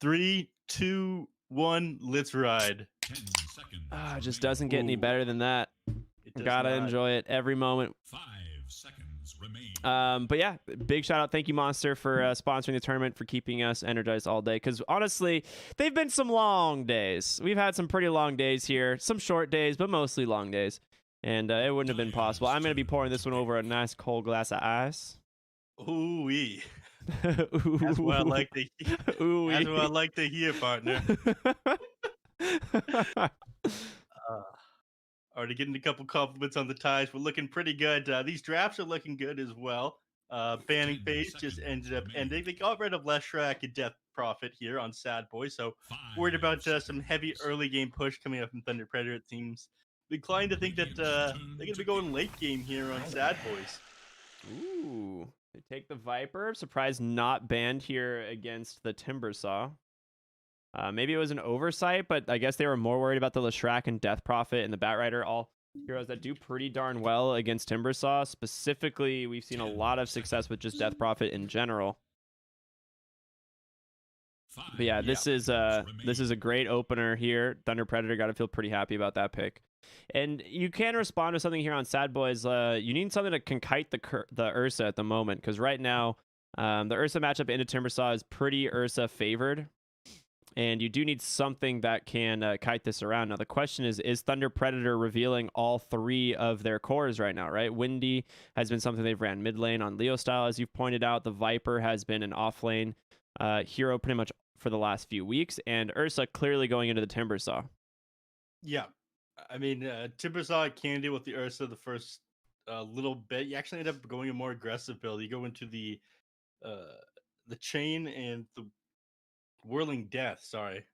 3, 2, 1, let's ride. 10 seconds. It just doesn't get any better than that. It does Gotta not. enjoy it every moment. 5 seconds remain. But yeah, big shout out. Thank you, Monster, for sponsoring the tournament, for keeping us energized all day. Because honestly, they've been some long days. We've had some pretty long days here, some short days, but mostly long days. And it wouldn't have been possible. I'm going to be pouring this one over a nice cold glass of ice. Ooh-wee. That's what I like to hear. Ooh-wee. That's what I like to hear, partner. Already getting a couple compliments on the ties. We're looking pretty good. These drafts are looking good as well. Banning phase just ended up ending. They got rid of Leshrac and Death Prophet here on Sadboys, so worried about some heavy early game push coming up from Thunder Predator. It seems inclined to think that they're going to be going late game here on Sadboys. Ooh, they take the Viper. Surprised not banned here against the Timbersaw. Maybe it was an oversight, but I guess they were more worried about the Leshrac and Death Prophet and the Batrider, all heroes that do pretty darn well against Timbersaw. Specifically, we've seen a lot of success with just Death Prophet in general. But yeah, this is a great opener here. Thunder Predator got to feel pretty happy about that pick. And you can respond to something here on Sadboys. You need something that can kite the Ursa at the moment, because right now the Ursa matchup into Timbersaw is pretty Ursa favored. And you do need something that can kite this around. Now, the question is Thunder Predator revealing all three of their cores right now, right? Windy has been something they've ran mid lane on Leo style, as you've pointed out. The Viper has been an off lane hero pretty much for the last few weeks. And Ursa clearly going into the Timbersaw. Yeah. I mean, Timbersaw can deal with the Ursa the first little bit. You actually end up going a more aggressive build. You go into the chain and the Whirling Death, sorry.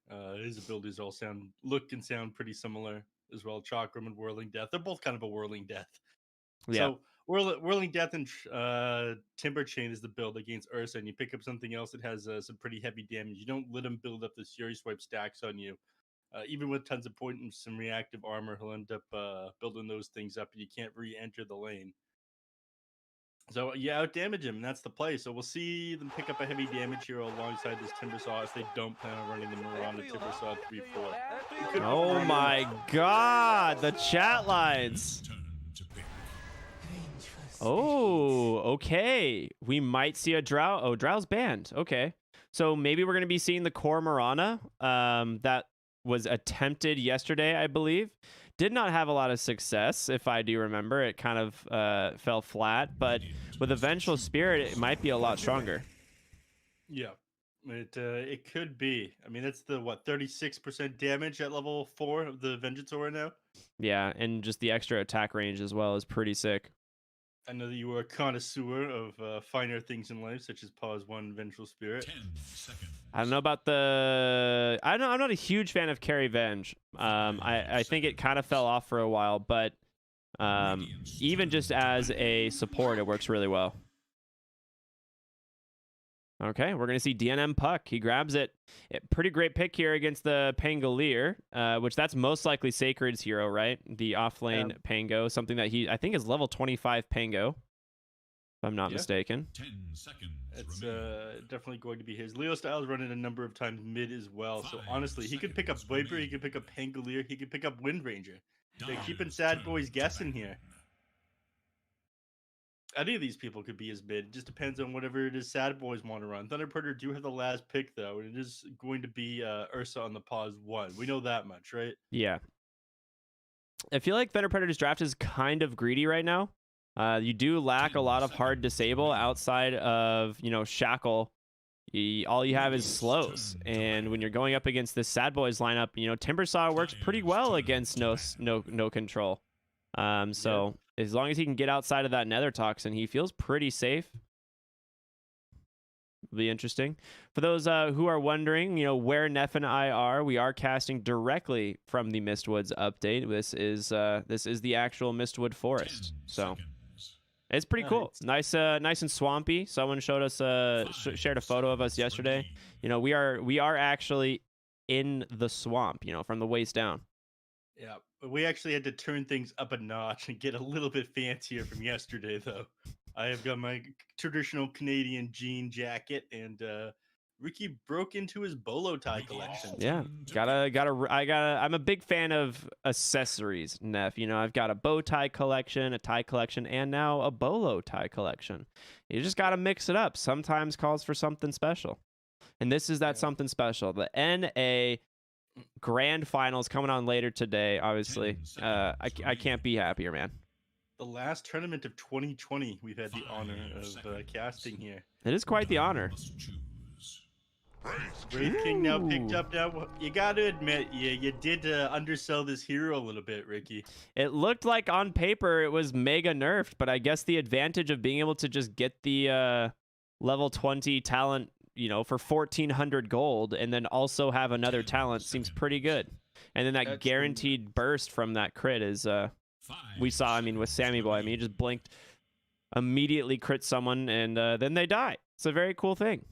His abilities all look and sound pretty similar as well. Chakram and Whirling Death. They're both kind of a Whirling Death. Yeah. So Whirling Death and Timber Chain is the build against Ursa, and you pick up something else that has some pretty heavy damage. You don't let him build up the Fury Swipe stacks on you. Even with tons of point and some reactive armor, he'll end up building those things up, and you can't re-enter the lane. So you out-damage him, and that's the play. So we'll see them pick up a heavy damage here alongside this Timbersaw if they don't plan on running the Miranda Timbersaw 3-4. Oh my god, the chat lines. Oh, okay. We might see a Drow. Oh, Drow's banned. Okay. So maybe we're going to be seeing the core Mirana that was attempted yesterday, I believe. Did not have a lot of success, if I do remember. It kind of fell flat, but with Vengeful Spirit, it might be a lot stronger. Yeah, it could be. I mean, that's the, 36% damage at level 4 of the Vengeance Aura now? Yeah, and just the extra attack range as well is pretty sick. I know that you are a connoisseur of finer things in life, such as Pause 1 Vengeful Spirit. 10 seconds. I don't know about the... I'm not a huge fan of Carry Venge. I think it kind of fell off for a while, but even just as a support, it works really well. Okay, we're going to see DNM Puck. He grabs it. Pretty great pick here against the Pangolier, which that's most likely Sacred's hero, right? The offlane Pango, something that I think is level 25 Pango, if I'm not mistaken. 10 seconds. It's definitely going to be his. Leo Styles running a number of times mid as well. So honestly, he could pick up Viper, he could pick up Pangolier, he could pick up Wind Ranger. They're keeping Sadboys guessing here. Any of these people could be his mid. It just depends on whatever it is Sadboys want to run. Thunder Predator do have the last pick, though, and it is going to be Ursa on the Pause 1. We know that much, right? Yeah. I feel like Thunder Predator's draft is kind of greedy right now. You do lack a lot of hard disable outside of, Shackle. All you have is slows. And when you're going up against this Sadboys lineup, Timbersaw works pretty well against no control. So as long as he can get outside of that Nether Toxin, he feels pretty safe. It'll be interesting. For those who are wondering, where Neff and I are, we are casting directly from the Mistwoods update. This is the actual Mistwood Forest. So it's pretty cool. Nice and swampy. Someone showed us shared a photo of us yesterday. We are actually in the swamp, from the waist down. Yeah, we actually had to turn things up a notch and get a little bit fancier from yesterday, though. I have got my traditional Canadian jean jacket and Ricky broke into his bolo tie collection. Yeah, I'm a big fan of accessories, Neff. You know, I've got a bow tie collection, a tie collection, and now a bolo tie collection. You just gotta mix it up. Sometimes calls for something special, and this is that something special. The NA Grand Finals coming on later today. Obviously, I can't be happier, man. The last tournament of 2020, we've had the honor of casting here. It is quite the honor. Wraith King now picked up. Now you got to admit, you did undersell this hero a little bit, Ricky. It looked like on paper it was mega nerfed, but I guess the advantage of being able to just get the level 20 talent, you know, for 1,400 gold, and then also have another talent seems pretty good. And then that guaranteed burst from that crit is we saw. I mean, with Sammy Boy, I mean, he just blinked, immediately crit someone, and then they die. It's a very cool thing.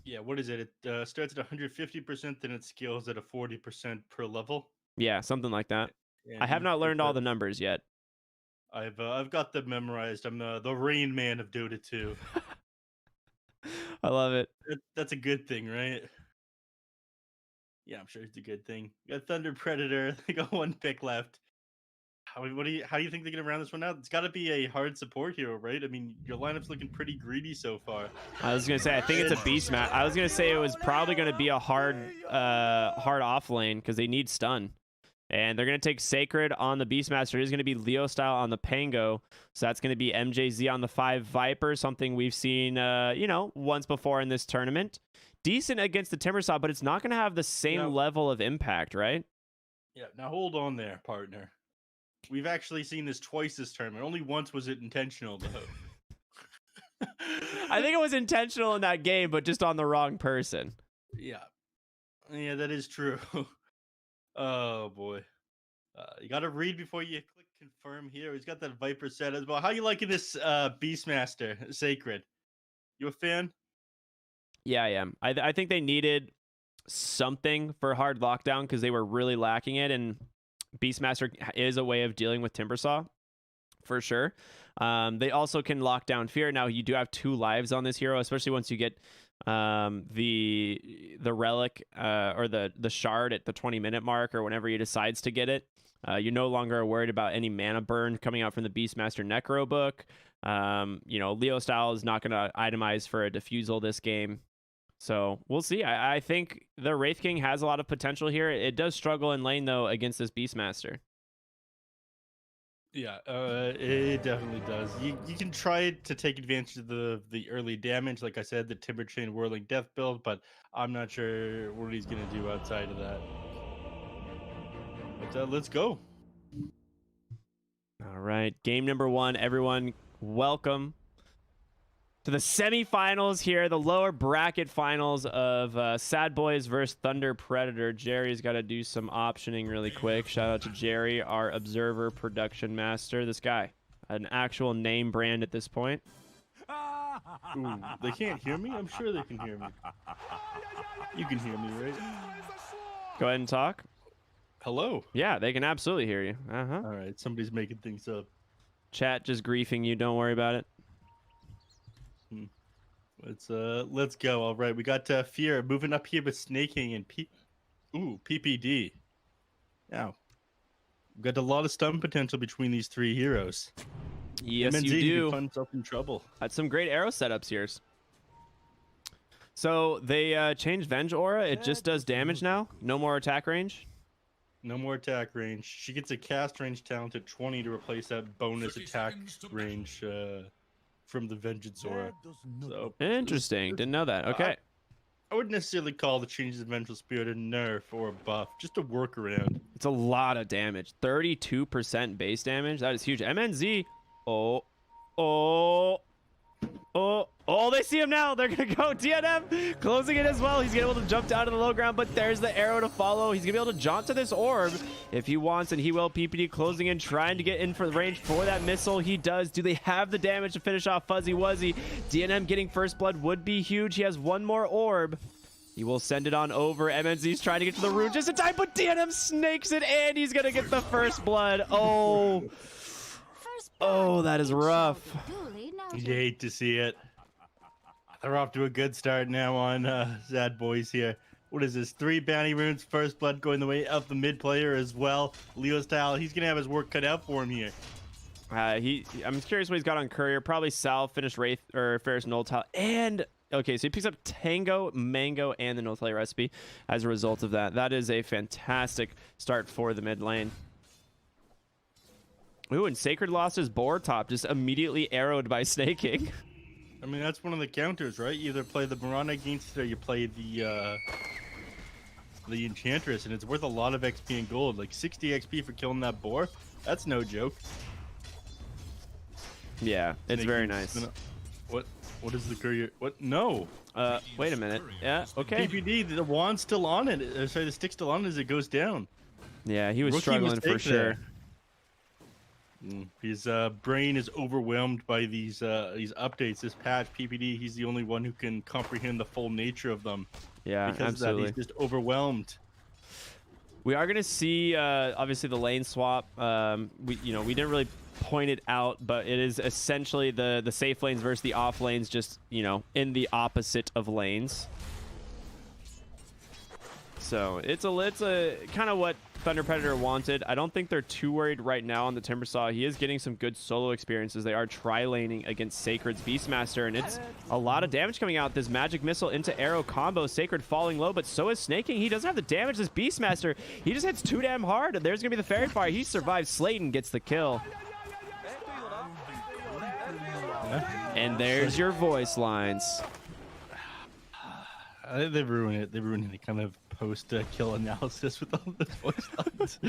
Yeah, what is it? It starts at 150%, then it scales at a 40% per level. Yeah, something like that. And I have not learned all the numbers yet. I've got them memorized. I'm the Rain Man of Dota 2. I love it. That's a good thing, right? Yeah, I'm sure it's a good thing. You got Thunder Predator. They got one pick left. How do you think they're gonna round this one out? It's got to be a hard support hero, right? I mean, your lineup's looking pretty greedy so far. I was gonna say I think it's a beast match. I was gonna say it was probably gonna be a hard off lane because they need stun, and they're gonna take Sacred on the Beastmaster. It is gonna be Leo style on the Pango, so that's gonna be MJZ on the 5 Viper, something we've seen you know, once before in this tournament. Decent against the Timbersaw, but it's not gonna have the same level of impact, right? Yeah. Now hold on there, partner. We've actually seen this twice this tournament. Only once was it intentional, though. I think it was intentional in that game, but just on the wrong person. Yeah, that is true. Oh boy, you got to read before you click confirm here. He's got that Viper set as well. How you liking this Beastmaster Sacred? You a fan? Yeah, I am. I think they needed something for hard lockdown because they were really lacking it, and Beastmaster is a way of dealing with Timbersaw, for sure. They also can lock down Fear. Now, you do have 2 lives on this hero, especially once you get the relic or the shard at the 20-minute mark or whenever he decides to get it. You're no longer worried about any mana burn coming out from the Beastmaster Necro book. You know, Leo style is not going to itemize for a defusal this game. So we'll see. I think the Wraith King has a lot of potential here. It does struggle in lane, though, against this Beastmaster. Yeah, it definitely does. You can try to take advantage of the early damage, like I said, the Timber Chain Whirling Death build, but I'm not sure what he's going to do outside of that. But let's go. All right, game number 1. Everyone, welcome to the semifinals here, the lower bracket finals of Sadboys versus Thunder Predator. Jerry's got to do some optioning really quick. Shout out to Jerry, our observer production master. This guy, an actual name brand at this point. Ooh, they can't hear me? I'm sure they can hear me. You can hear me, right? Go ahead and talk. Hello. Yeah, they can absolutely hear you. All right, somebody's making things up. Chat just griefing you. Don't worry about it. Let's go. All right, we got Fear moving up here with Snaking and PPD. Now, we've got a lot of stun potential between these 3 heroes. Yes, MNZ, you do. Find himself in trouble. Had some great arrow setups here. So they changed Venge Aura. It just does damage now. No more attack range. No more attack range. She gets a cast range talent at 20 to replace that bonus attack range from the Vengeance Aura. So interesting. Didn't know that. Okay. I wouldn't necessarily call the changes of Vengeful Spirit a nerf or a buff, just a workaround. It's a lot of damage. 32% base damage. That is huge. MNZ. Oh, they see him now. They're going to go DNM, closing it as well. He's going to be able to jump down to the low ground, but there's the arrow to follow. He's going to be able to jaunt to this orb if he wants, and he will. PPD closing in, trying to get in for the range for that missile. He does. Do they have the damage to finish off Fuzzy Wuzzy? DNM getting first blood would be huge. He has one more orb. He will send it on over. MNZ's trying to get to the rune just in time, but DNM snakes it, and he's going to get the first blood. Oh, that is rough. You hate to see it. They're off to a good start now on Sadboys here. What is this? 3 bounty runes, first blood going the way of the mid player as well. Leo style, he's gonna have his work cut out for him here. I'm curious what he's got on Courier. Probably Sal, finished Wraith or Ferris Null Tile, and okay, so he picks up Tango, Mango, and the Null Tile recipe as a result of that. That is a fantastic start for the mid lane. Ooh, and Sacred lost his board top, just immediately arrowed by snaking. I mean, that's one of the counters, right? You either play the Mirana against it or you play the Enchantress, and it's worth a lot of XP and gold. Like 60 XP for killing that boar. That's no joke. Yeah, it's very nice. What is the courier? What? No. Wait a minute. Yeah, okay. PPD, the wand's still on it. Sorry, the stick's still on as it goes down. Yeah, he was Rookie struggling for sure. His brain is overwhelmed by these updates. This patch, PPD, he's the only one who can comprehend the full nature of them. Yeah, because absolutely. Of that, he's just overwhelmed. We are gonna see obviously the lane swap. We didn't really point it out, but it is essentially the safe lanes versus the off lanes, just in the opposite of lanes. So it's a kind of what Thunder Predator wanted. I don't think they're too worried right now on the Timbersaw. He is getting some good solo experiences. They are tri-laning against Sacred's Beastmaster, and it's a lot of damage coming out. This magic missile into arrow combo. Sacred falling low, but so is Snaking. He doesn't have the damage as Beastmaster. He just hits too damn hard. There's going to be the Fairy Fire. He survives. Slayton gets the kill. And there's your voice lines. They ruin it. They ruin any kind of post-kill analysis with all the voice lines.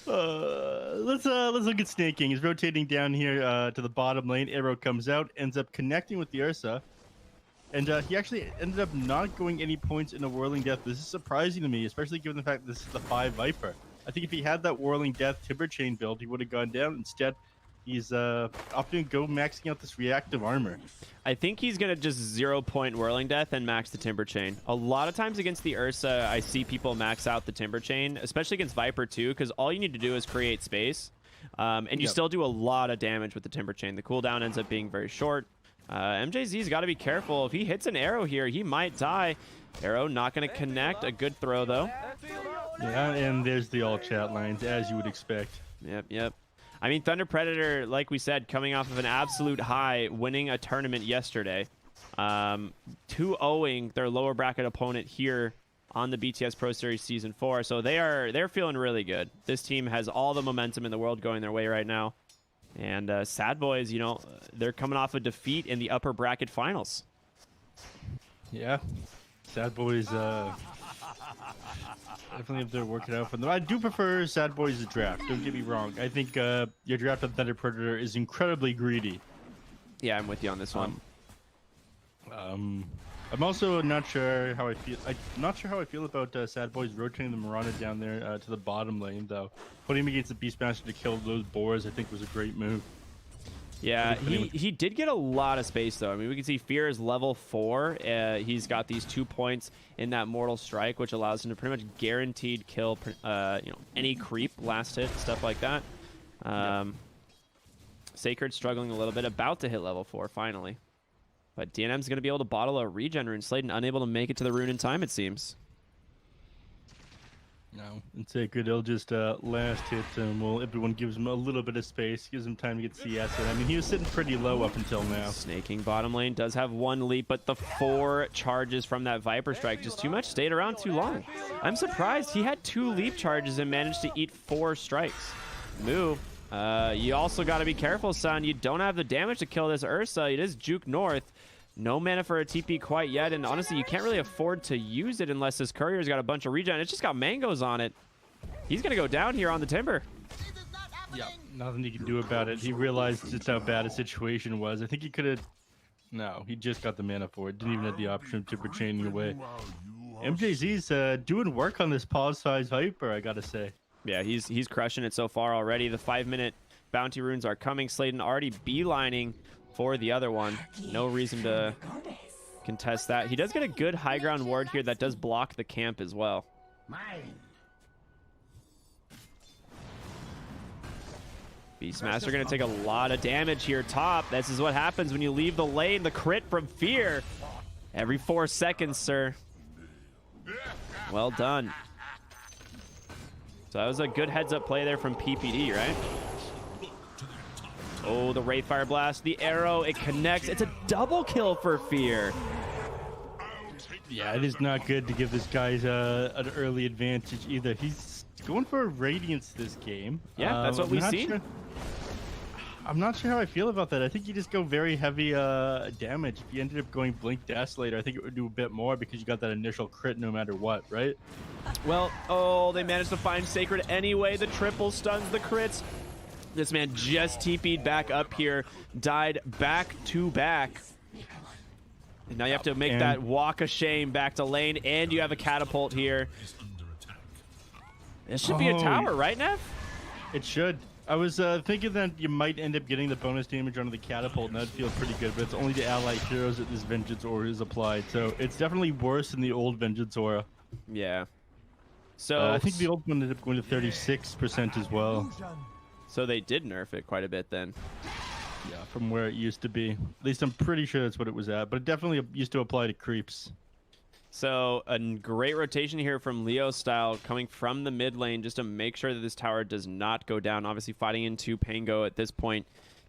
Let's look at Snaking. He's rotating down here to the bottom lane. Arrow comes out, ends up connecting with the Ursa, and he actually ended up not going any points in a Whirling Death. This is surprising to me, especially given the fact that this is the 5 Viper. I think if he had that Whirling Death Timber Chain build, he would have gone down. Instead, he's opting to go maxing out this reactive armor. I think he's going to just 0-point Whirling Death and max the Timber Chain. A lot of times against the Ursa, I see people max out the Timber Chain, especially against Viper too, because all you need to do is create space. And you still do a lot of damage with the Timber Chain. The cooldown ends up being very short. MJZ's got to be careful. If he hits an arrow here, he might die. Arrow not going to connect. A good throw, though. Yeah, and there's the all chat lines, as you would expect. Yep. I mean, Thunder Predator, like we said, coming off of an absolute high, winning a tournament yesterday. 2-0ing their lower bracket opponent here on the BTS Pro Series Season 4. So they're feeling really good. This team has all the momentum in the world going their way right now. And Sadboys, they're coming off a defeat in the upper bracket finals. Yeah, Sadboys definitely if they're working out for them. I do prefer Sadboys' draft. Don't get me wrong. I think your draft on Thunder Predator is incredibly greedy. Yeah, I'm with you on this one. I'm also not sure how I feel. I'm not sure how I feel about Sadboys rotating the Mirana down there to the bottom lane, though. Putting him against the Beastmaster to kill those boars, I think, was a great move. Yeah, he did get a lot of space, though. I mean, we can see Fear is level 4. He's got these 2 points in that Mortal Strike, which allows him to pretty much guaranteed kill any creep, last hit, stuff like that. Sacred struggling a little bit, about to hit level 4, finally. But DNM's going to be able to bottle a regen rune. Slayton unable to make it to the rune in time, it seems. No, and Sacred, he'll just last hit him. Well, everyone gives him a little bit of space, gives him time to get CS in. I mean, he was sitting pretty low up until now. Snaking bottom lane does have 1 leap, but the 4 charges from that Viper Strike, just too much, stayed around too long. I'm surprised he had 2 leap charges and managed to eat 4 strikes. Move. You also got to be careful, son. You don't have the damage to kill this Ursa. It is Juke North. No mana for a TP quite yet, and honestly, you can't really afford to use it unless this Courier's got a bunch of regen. It's just got mangoes on it. He's going to go down here on the Timber. Yeah, nothing he can do about it. He realized just how bad a situation was. I think he could have... No, he just got the mana for it. Didn't even have the option of Timber chaining away. MJZ's doing work on this pause-size Viper, I gotta say. Yeah, he's crushing it so far already. The 5-minute bounty runes are coming. Slayton already beelining for the other one. No reason to contest that. He does get a good high ground ward here that does block the camp as well. Beastmaster going to take a lot of damage here top. This is what happens when you leave the lane. The crit from Fear. Every 4 seconds, sir. Well done. So that was a good heads-up play there from PPD, right? Oh, the Wraith Fire Blast. The arrow, it connects. It's a double kill for Fear. Yeah, it is not good to give this guy an early advantage either. He's going for Radiance this game. Yeah, that's what we see. I'm not sure how I feel about that. I think you just go very heavy damage. If you ended up going Blink Desolator, I think it would do a bit more because you got that initial crit no matter what, right? Well, oh, they managed to find Sacred anyway. The triple stuns the crits. This man just TP'd back up here, died back to back. And now you have to make that walk of shame back to lane, and you have a catapult here. This should be a tower, right, Nev? It should. I was thinking that you might end up getting the bonus damage onto the catapult, and that'd feel pretty good, but it's only the allied heroes that this Vengeance Aura is applied, so it's definitely worse than the old Vengeance Aura. Yeah. So I think the old one ended up going to 36% as well. So they did nerf it quite a bit then. Yeah, from where it used to be. At least I'm pretty sure that's what it was at, but it definitely used to apply to creeps. So a great rotation here from Leo Style coming from the mid lane just to make sure that this tower does not go down. Obviously fighting into Pango at this point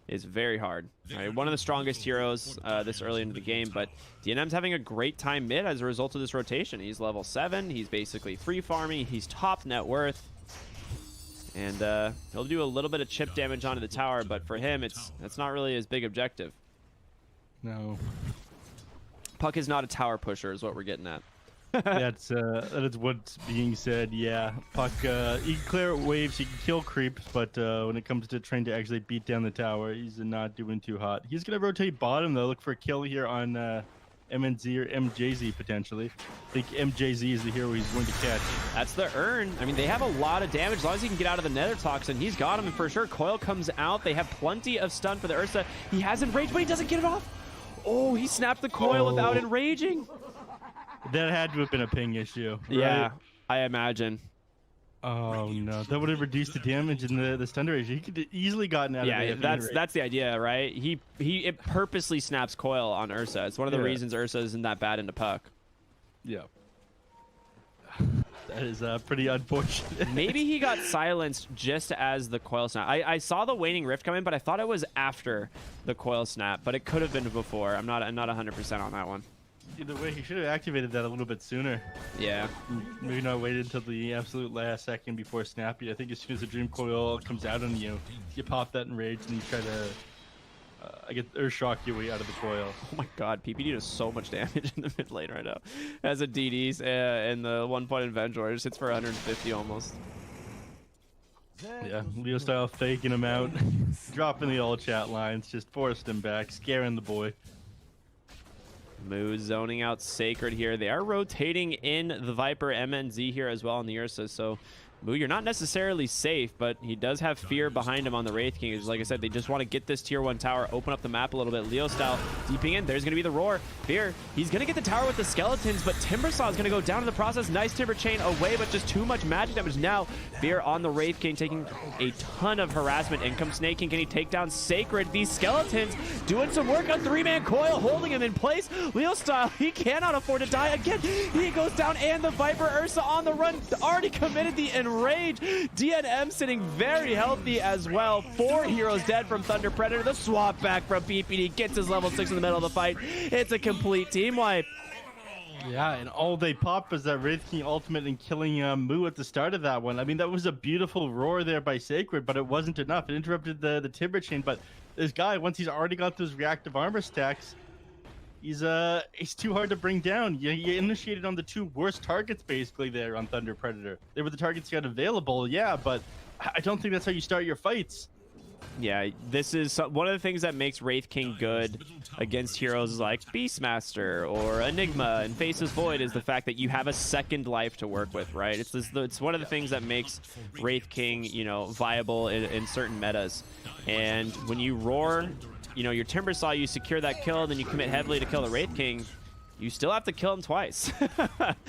is very hard. Right? One of the strongest heroes this early into the game, but DNM's having a great time mid as a result of this rotation. He's level 7, he's basically free farming, he's top net worth. And he'll do a little bit of chip damage onto the tower, but for him, that's not really his big objective. No. Puck is not a tower pusher, is what we're getting at. That is what's being said. Yeah, Puck. He can clear out waves, he can kill creeps, but when it comes to trying to actually beat down the tower, he's not doing too hot. He's gonna rotate bottom though, look for a kill here on MNZ or MJZ potentially. I think MJZ is the hero he's going to catch. That's the Urn. I mean, they have a lot of damage. As long as he can get out of the Nether Toxin, he's got him for sure. Coil comes out. They have plenty of stun for the Ursa. He has enraged, but he doesn't get it off. Oh, he snapped the coil without enraging. That had to have been a ping issue. Right? Yeah, I imagine. Oh no, that would have reduced the damage in the stun duration. He could have easily gotten out of it. Yeah, that's the idea, right? It purposely snaps coil on Ursa. It's one of the reasons Ursa isn't that bad into Puck. Yeah. That is pretty unfortunate. Maybe he got silenced just as the coil snap. I saw the Waning Rift come in, but I thought it was after the coil snap, but it could have been before. I'm not 100% on that one. Either way, he should have activated that a little bit sooner. Yeah. Maybe not waited until the absolute last second before snapping. I think as soon as the Dream Coil comes out on you, you pop that enrage and you try to shock your way out of the coil. Oh my god, PPD does so much damage in the mid lane right now. As a DDs and the 1 point Avenger just hits for 150 almost. Yeah, Leo Style faking him out, dropping the all chat lines, just forced him back, scaring the boy. Moo zoning out Sacred here. They are rotating in the Viper MNZ here as well on the Ursa, so Moo, you're not necessarily safe, but he does have Fear behind him on the Wraith King. Like I said, they just want to get this tier 1 tower, open up the map a little bit. Leo Style deeping in. There's going to be the roar. Fear, he's going to get the tower with the skeletons, but Timbersaw is going to go down in the process. Nice Timber Chain away, but just too much magic damage. Now, Fear on the Wraith King taking a ton of harassment. In comes Snake King. Can he take down Sacred? These skeletons doing some work on 3-man coil, holding him in place. Leo Style, he cannot afford to die again. He goes down, and the Viper Ursa on the run already committed the enrage. DNM sitting very healthy as well. 4 heroes dead from Thunder Predator. The swap back from PPD gets his level 6 in the middle of the fight. It's a complete team wipe. Yeah, and all they pop is that Wraith King ultimate and killing Moo at the start of that one. I mean, that was a beautiful roar there by Sacred, but it wasn't enough. It interrupted the Timber Chain, but this guy, once he's already got those reactive armor stacks, he's too hard to bring down. You initiated on the 2 worst targets basically there on Thunder Predator. They were the targets you had available, yeah, but I don't think that's how you start your fights. Yeah, this is one of the things that makes Wraith King good against heroes like Beastmaster or Enigma and Faceless Void is the fact that you have a second life to work with, right? It's one of the things that makes Wraith King, you know, viable in certain metas. And when you roar, you know, your Timbersaw, you secure that kill, and then you commit heavily to kill the Wraith King, you still have to kill him twice.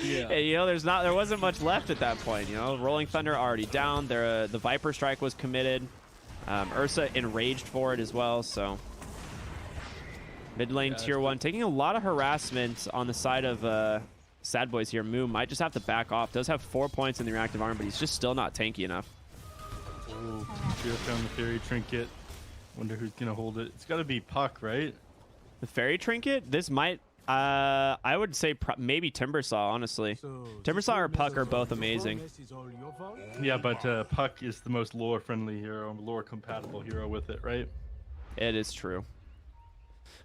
Yeah. And, you know, there wasn't much left at that point. You know, Rolling Thunder already down. The Viper Strike was committed. Ursa enraged for it as well, so mid lane tier 1 taking a lot of harassment on the side of Sadboys here. Moo might just have to back off. Does have 4 points in the reactive armor, but he's just still not tanky enough. Oh, should have found the fairy trinket. Wonder who's gonna hold it. It's got to be Puck, right? The fairy trinket? This might I would say maybe Timbersaw, honestly. Timbersaw or Puck are both amazing. Yeah, but Puck is the most lore friendly hero, lore compatible hero with it, right? It is true.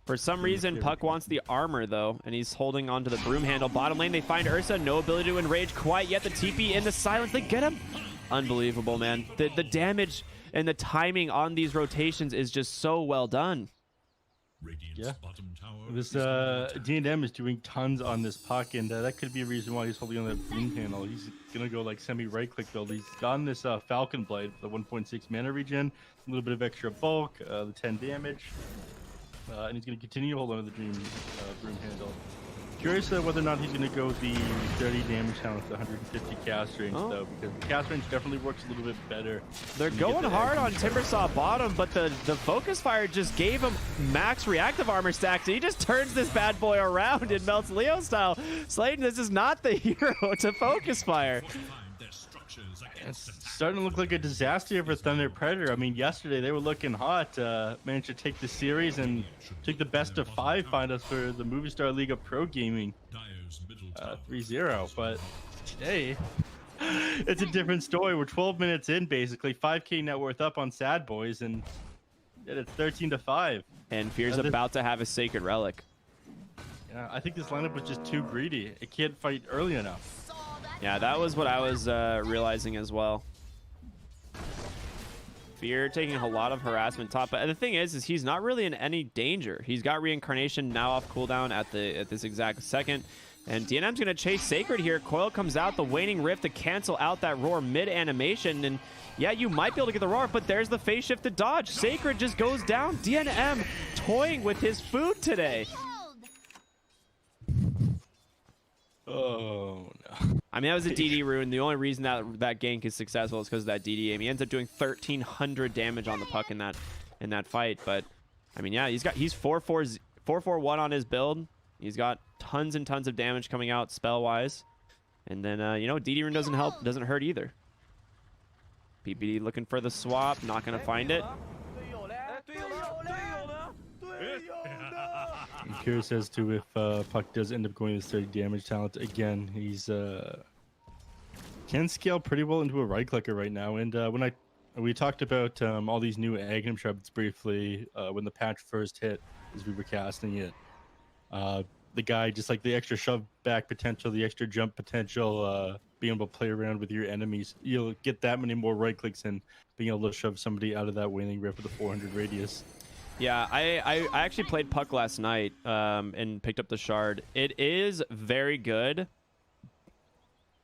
For some reason, Puck wants the armor, though, and he's holding onto the broom handle. Bottom lane, they find Ursa. No ability to enrage quite yet. The TP in the silence. They get him. Unbelievable, man. The damage and the timing on these rotations is just so well done. Yeah. This D&M is doing tons on this Puck, and that could be a reason why he's holding on that broom handle. He's going to go like semi-right-click build. He's gotten this Falcon Blade, the 1.6 mana regen, a little bit of extra bulk, the 10 damage. And he's going to continue to hold on to the broom handle. Curious whether or not he's going to go the 30 damage down with the 150 cast range, though, because the cast range definitely works a little bit better. They're going hard on Timbersaw bottom, but the focus fire just gave him max reactive armor stacks. So he just turns this bad boy around and melts Leo style. Slayton, this is not the hero to focus fire. It's starting to look like a disaster for Thunder Predator. I mean, yesterday they were looking hot. Managed to take the series and take the best of 5 finals for the Movie Star League of Pro Gaming 3-0. But today, it's a different story. We're 12 minutes in, basically. 5K net worth up on Sadboys, and it's 13-5. And Fear's about to have a Sacred Relic. Yeah, I think this lineup was just too greedy. It can't fight early enough. Yeah, that was what I was realizing as well. Fear taking a lot of harassment top, but the thing is he's not really in any danger. He's got reincarnation now off cooldown at this exact second, and DNM's gonna chase Sacred here. Coil comes out, the Waning Rift to cancel out that roar mid animation, and yeah, you might be able to get the roar, but there's the phase shift to dodge. Sacred just goes down. DNM toying with his food today. Oh no. I mean, that was a DD rune. The only reason that gank is successful is because of that DD aim. He ends up doing 1,300 damage on the Puck in that fight. But I mean, yeah, he's 4-4-1 on his build. He's got tons and tons of damage coming out spell wise. And then you know, DD rune doesn't hurt either. PPD looking for the swap, not gonna find it. I'm curious as to if Puck does end up going this 30 damage talent again. He's can scale pretty well into a right clicker right now. And when we talked about all these new Aghanim shrubs briefly when the patch first hit, as we were casting it, the guy just like the extra shove back potential, the extra jump potential, being able to play around with your enemies, you'll get that many more right clicks and being able to shove somebody out of that Waning Rift with a 400 radius. Yeah, I actually played Puck last night and picked up the shard. It is very good.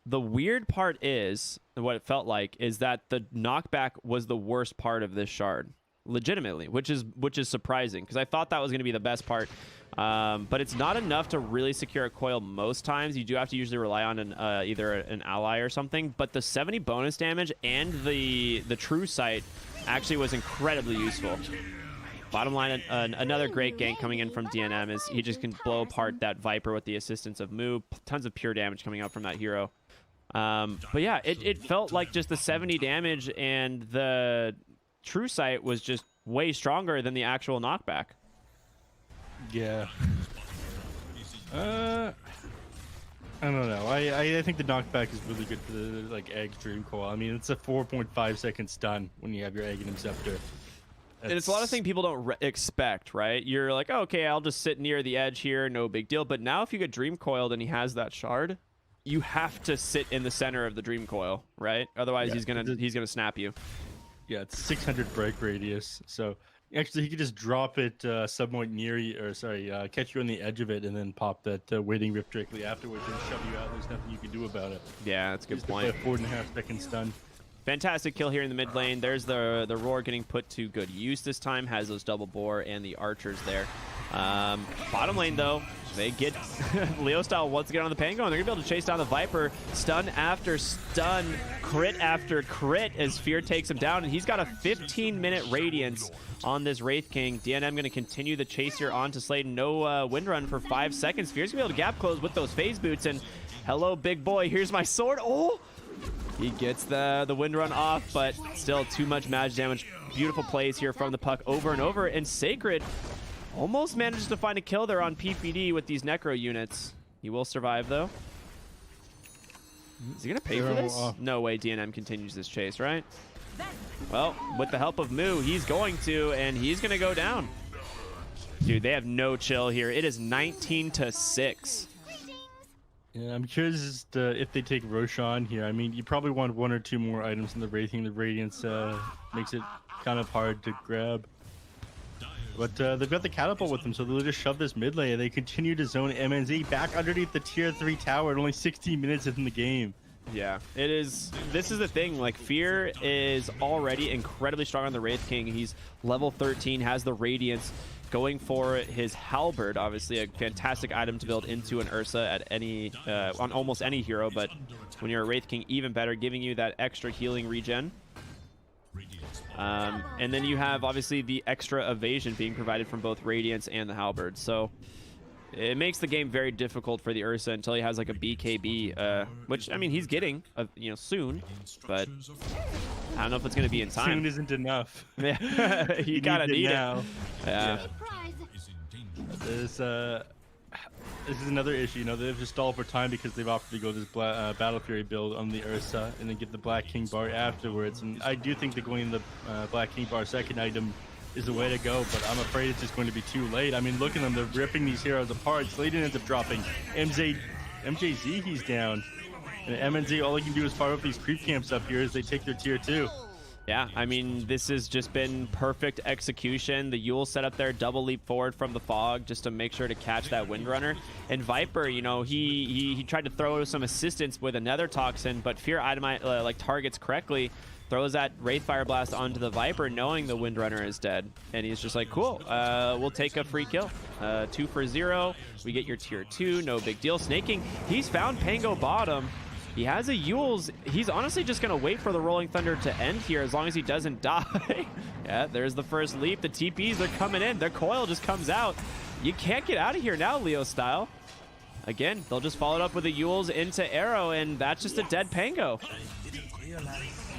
The weird part is, what it felt like, is that the knockback was the worst part of this shard, legitimately, which is surprising, because I thought that was going to be the best part. But it's not enough to really secure a coil most times. You do have to usually rely on either an ally or something. But the 70 bonus damage and the true sight actually was incredibly useful. Bottom line, another great gank coming in from DNM is he just can blow apart that Viper with the assistance of Moo. Tons of pure damage coming out from that hero. But yeah, it felt like just the 70 damage and the true sight was just way stronger than the actual knockback. Yeah. I don't know. I think the knockback is really good for the like Egg's Dream Coil. I mean, it's a 4.5 second stun when you have your Egg and Scepter. And it's a lot of things people don't expect, right? You're like, oh, okay, I'll just sit near the edge here, no big deal. But now if you get Dream Coiled and he has that shard, you have to sit in the center of the Dream Coil, right? Otherwise, he's gonna snap you. Yeah, it's 600 break radius. So actually, he could just drop it somewhat near you, or sorry, catch you on the edge of it, and then pop that Waiting Rift directly afterwards and shove you out. There's nothing you can do about it. Yeah, that's a good point. 4.5 second stun. Fantastic kill here in the mid lane. There's the roar getting put to good use this time. Has those double bore and the archers there. Bottom lane though, they get Leo style once again on the Pango, and they're gonna be able to chase down the Viper. Stun after stun, crit after crit as Fear takes him down, and he's got a 15-minute radiance on this Wraith King. DNM gonna continue the chase here on to Slayton. No wind run for 5 seconds. Fear's gonna be able to gap close with those phase boots, and hello, big boy, here's my sword. Oh! He gets the wind run off, but still too much magic damage. Beautiful plays here from the Puck over and over, and Sacred almost manages to find a kill there on PPD with these Necro units. He will survive, though. Is he going to pay for this? No way DNM continues this chase, right? Well, with the help of Moo, he's going to, and he's going to go down. Dude, they have no chill here. It is 19-6. Yeah, I'm curious if they take Roshan here. I mean, you probably want 1 or 2 more items in the Wraithing. The Radiance makes it kind of hard to grab. But they've got the catapult with them, so they'll just shove this mid lane, and they continue to zone MNZ back underneath the tier 3 tower at only 16 minutes in the game. Yeah, it is. This is the thing. Like, Fear is already incredibly strong on the Wraith King. He's level 13, has the Radiance, going for his Halberd, obviously a fantastic item to build into an Ursa at any on almost any hero, but when you're a Wraith King, even better, giving you that extra healing regen. And then you have obviously the extra evasion being provided from both Radiance and the Halberd, so it makes the game very difficult for the Ursa until he has like a BKB, which I mean he's getting soon, but I don't know if it's going to be in time. Soon isn't enough. Yeah, you gotta need it now. Yeah. This is another issue. They've just stalled for time because they've opted to go this Battle Fury build on the Ursa and then get the Black King bar afterwards. And I do think that going the Black King bar second item is the way to go, but I'm afraid it's just going to be too late. I mean, look at them. They're ripping these heroes apart. Slayton ends up dropping. MJZ, he's down. And MNZ, all he can do is fire up these creep camps up here as they take their tier 2. Yeah, I mean, this has just been perfect execution. The Yule set up there, double leap forward from the fog just to make sure to catch that Windrunner. And Viper, he tried to throw some assistance with another Toxin, but Fear targets correctly, throws that Wraith Fire Blast onto the Viper, knowing the Windrunner is dead. And he's just like, cool, we'll take a free kill. 2 for 0. We get your tier 2, no big deal. Snaking, he's found Pango bottom. He has a Yule's. He's honestly just going to wait for the Rolling Thunder to end here as long as he doesn't die. Yeah, there's the first leap. The TPs, they're coming in. Their coil just comes out. You can't get out of here now, Leo style. Again, they'll just follow it up with the Yules into Arrow, and that's just a dead Pango.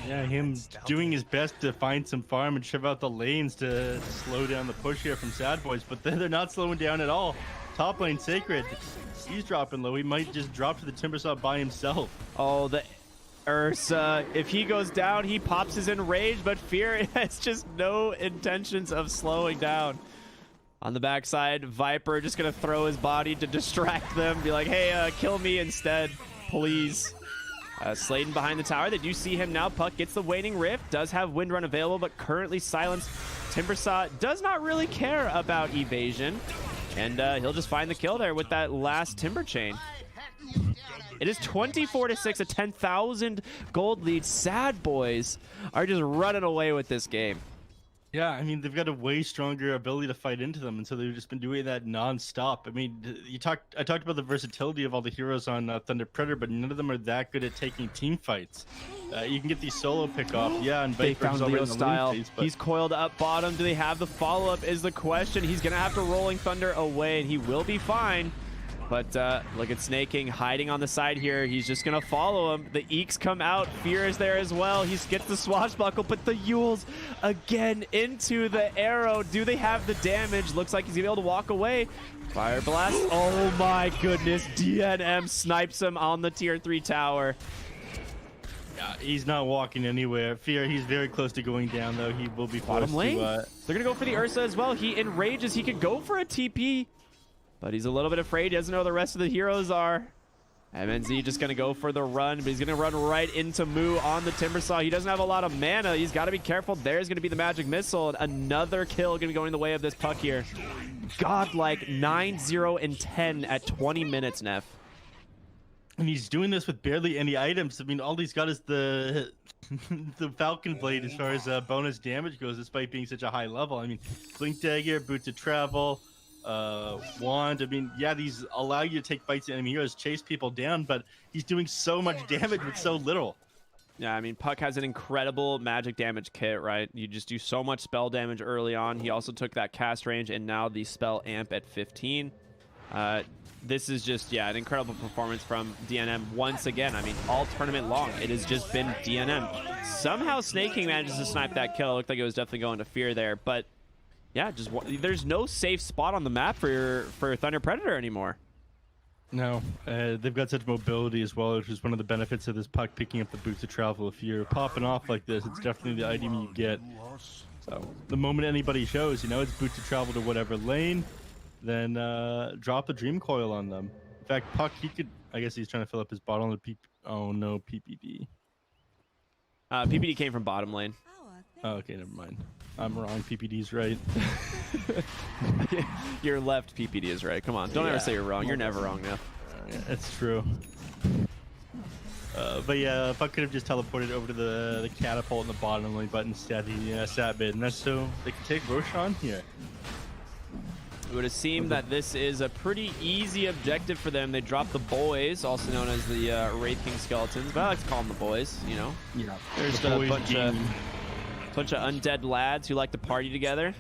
Yeah, him doing his best to find some farm and shove out the lanes to slow down the push here from Sadboys, but then they're not slowing down at all. Top lane Sacred, he's dropping low. He might just drop to the Timbersaw by himself. Oh, the Ursa. If he goes down, he pops his enrage, but Fear has just no intentions of slowing down. On the backside, Viper just going to throw his body to distract them. Be like, hey, kill me instead, please. Slayton behind the tower. They do see him now. Puck gets the Waning Rift. Does have Wind Run available, but currently silenced. Timbersaw does not really care about evasion. And he'll just find the kill there with that last Timber Chain. It is 24-6, a 10,000 gold lead. Sadboys are just running away with this game. Yeah, I mean, they've got a way stronger ability to fight into them, and so they've just been doing that non-stop. I mean, I talked about the versatility of all the heroes on Thunder Predator, but none of them are that good at taking team fights. You can get these solo pick-off, yeah, and they found Leo style. Phase, he's coiled up bottom. Do they have the follow-up is the question. He's going to have to Rolling Thunder away, and he will be fine. But look at Snaking hiding on the side here. He's just going to follow him. The Eeks come out. Fear is there as well. He gets the swashbuckle, but the Yules again into the arrow. Do they have the damage? Looks like he's going to be able to walk away. Fire blast. Oh my goodness. DNM snipes him on the tier 3 tower. Yeah, he's not walking anywhere. Fear, he's very close to going down, though. He will be bottom lane. They're going to go for the Ursa as well. He enrages. He could go for a TP. But he's a little bit afraid. He doesn't know who the rest of the heroes are. MNZ just going to go for the run, but he's going to run right into Moo on the Timbersaw. He doesn't have a lot of mana. He's got to be careful. There's going to be the Magic Missile. And another kill going to be going in the way of this Puck here. Godlike 9-0 and 10 at 20 minutes, Neff. And he's doing this with barely any items. I mean, all he's got is the Falcon Blade as far as bonus damage goes, despite being such a high level. I mean, Blink Dagger, Boots of Travel, wand. I mean, yeah, these allow you to take bites at enemy heroes, chase people down, but he's doing so much damage with so little. Yeah, I mean, Puck has an incredible magic damage kit, right? You just do so much spell damage early on. He also took that cast range and now the spell amp at 15. This is just, yeah, an incredible performance from DNM once again. I mean, all tournament long, it has just been DNM. Somehow Snake King manages to snipe that kill. It looked like it was definitely going to Fear there, but yeah, just there's no safe spot on the map for Thunder Predator anymore. No, they've got such mobility as well, which is one of the benefits of this Puck picking up the boots of travel. If you're popping off like this, it's definitely the item you get. So the moment anybody shows, you know, it's boots of travel to whatever lane, then drop the Dream Coil on them. In fact, Puck, he could, I guess he's trying to fill up his bottle on the oh no, PPD. PPD came from bottom lane. Oh, okay, never mind. I'm wrong. PPD's right. Your left PPD is right. Come on, don't ever say you're wrong. You're never wrong now. That's true. But yeah, Puck could have just teleported over to the catapult in the bottom lane, but instead he sat mid, and that's so they can take Roshan here. It would seem that this is a pretty easy objective for them. They drop the boys, also known as the Wraith King Skeletons, but I like to call them the boys, you know? Yeah. There's a bunch of undead lads who like to party together.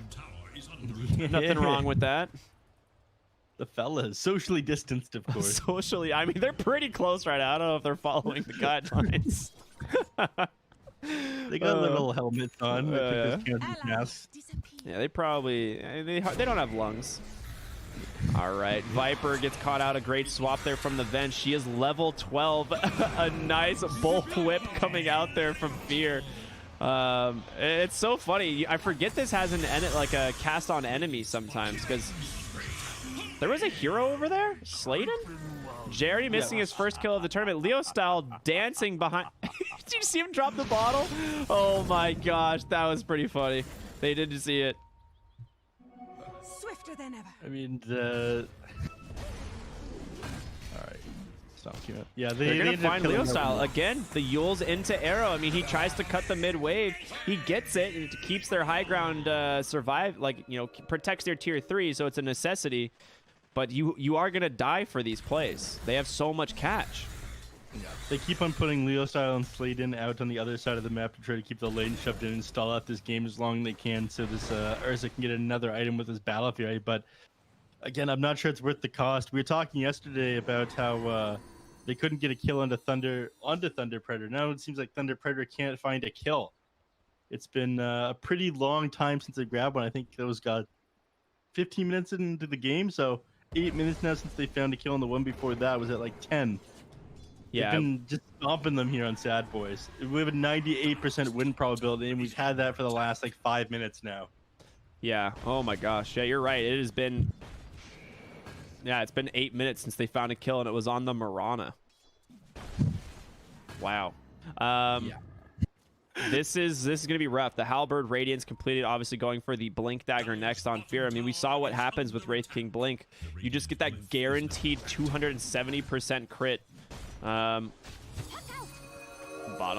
Nothing wrong with that. The fellas, socially distanced, of course. Socially, I mean, they're pretty close right now. I don't know if they're following the guidelines. They got little helmets on. Yeah, they probably they don't have lungs. All right, Viper gets caught out. A great swap there from the vent. She is level 12. A nice bull whip coming out there from Fear. It's so funny. I forget this has like a cast on enemy sometimes, because there was a hero over there, Sladen. Jerry missing his first kill of the tournament. Leo style dancing behind. Did you see him drop the bottle? Oh my gosh, that was pretty funny. They didn't see it. Swifter than ever. I mean, all right. Stop. Yeah, they're gonna find Leo style again. The Yule's into arrow. I mean, he tries to cut the mid wave. He gets it and it keeps their high ground survive. Like, you know, protects their tier 3, so it's a necessity. But you are gonna die for these plays. They have so much catch. Yeah. They keep on putting Leo style and Sladen out on the other side of the map to try to keep the lane shoved in and stall out this game as long as they can, so this Urza can get another item with his Battle Fury. But again, I'm not sure it's worth the cost. We were talking yesterday about how they couldn't get a kill onto Thunder Predator. Now it seems like Thunder Predator can't find a kill. It's been a pretty long time since they grabbed one. I think those got 15 minutes into the game, so 8 minutes now since they found a kill, and the one before that was at like 10. Yeah, They've been just stomping them here on Sadboys. We have a 98% win probability, and we've had that for the last like 5 minutes now. Yeah. Oh my gosh. Yeah, you're right. It has been. Yeah, it's been 8 minutes since they found a kill, and it was on the Marana. Wow. Yeah. This is gonna be rough. The Halberd Radiance completed, obviously going for the Blink Dagger next on Fear. I mean, we saw what happens with Wraith King Blink. You just get that guaranteed 270% crit. Bottom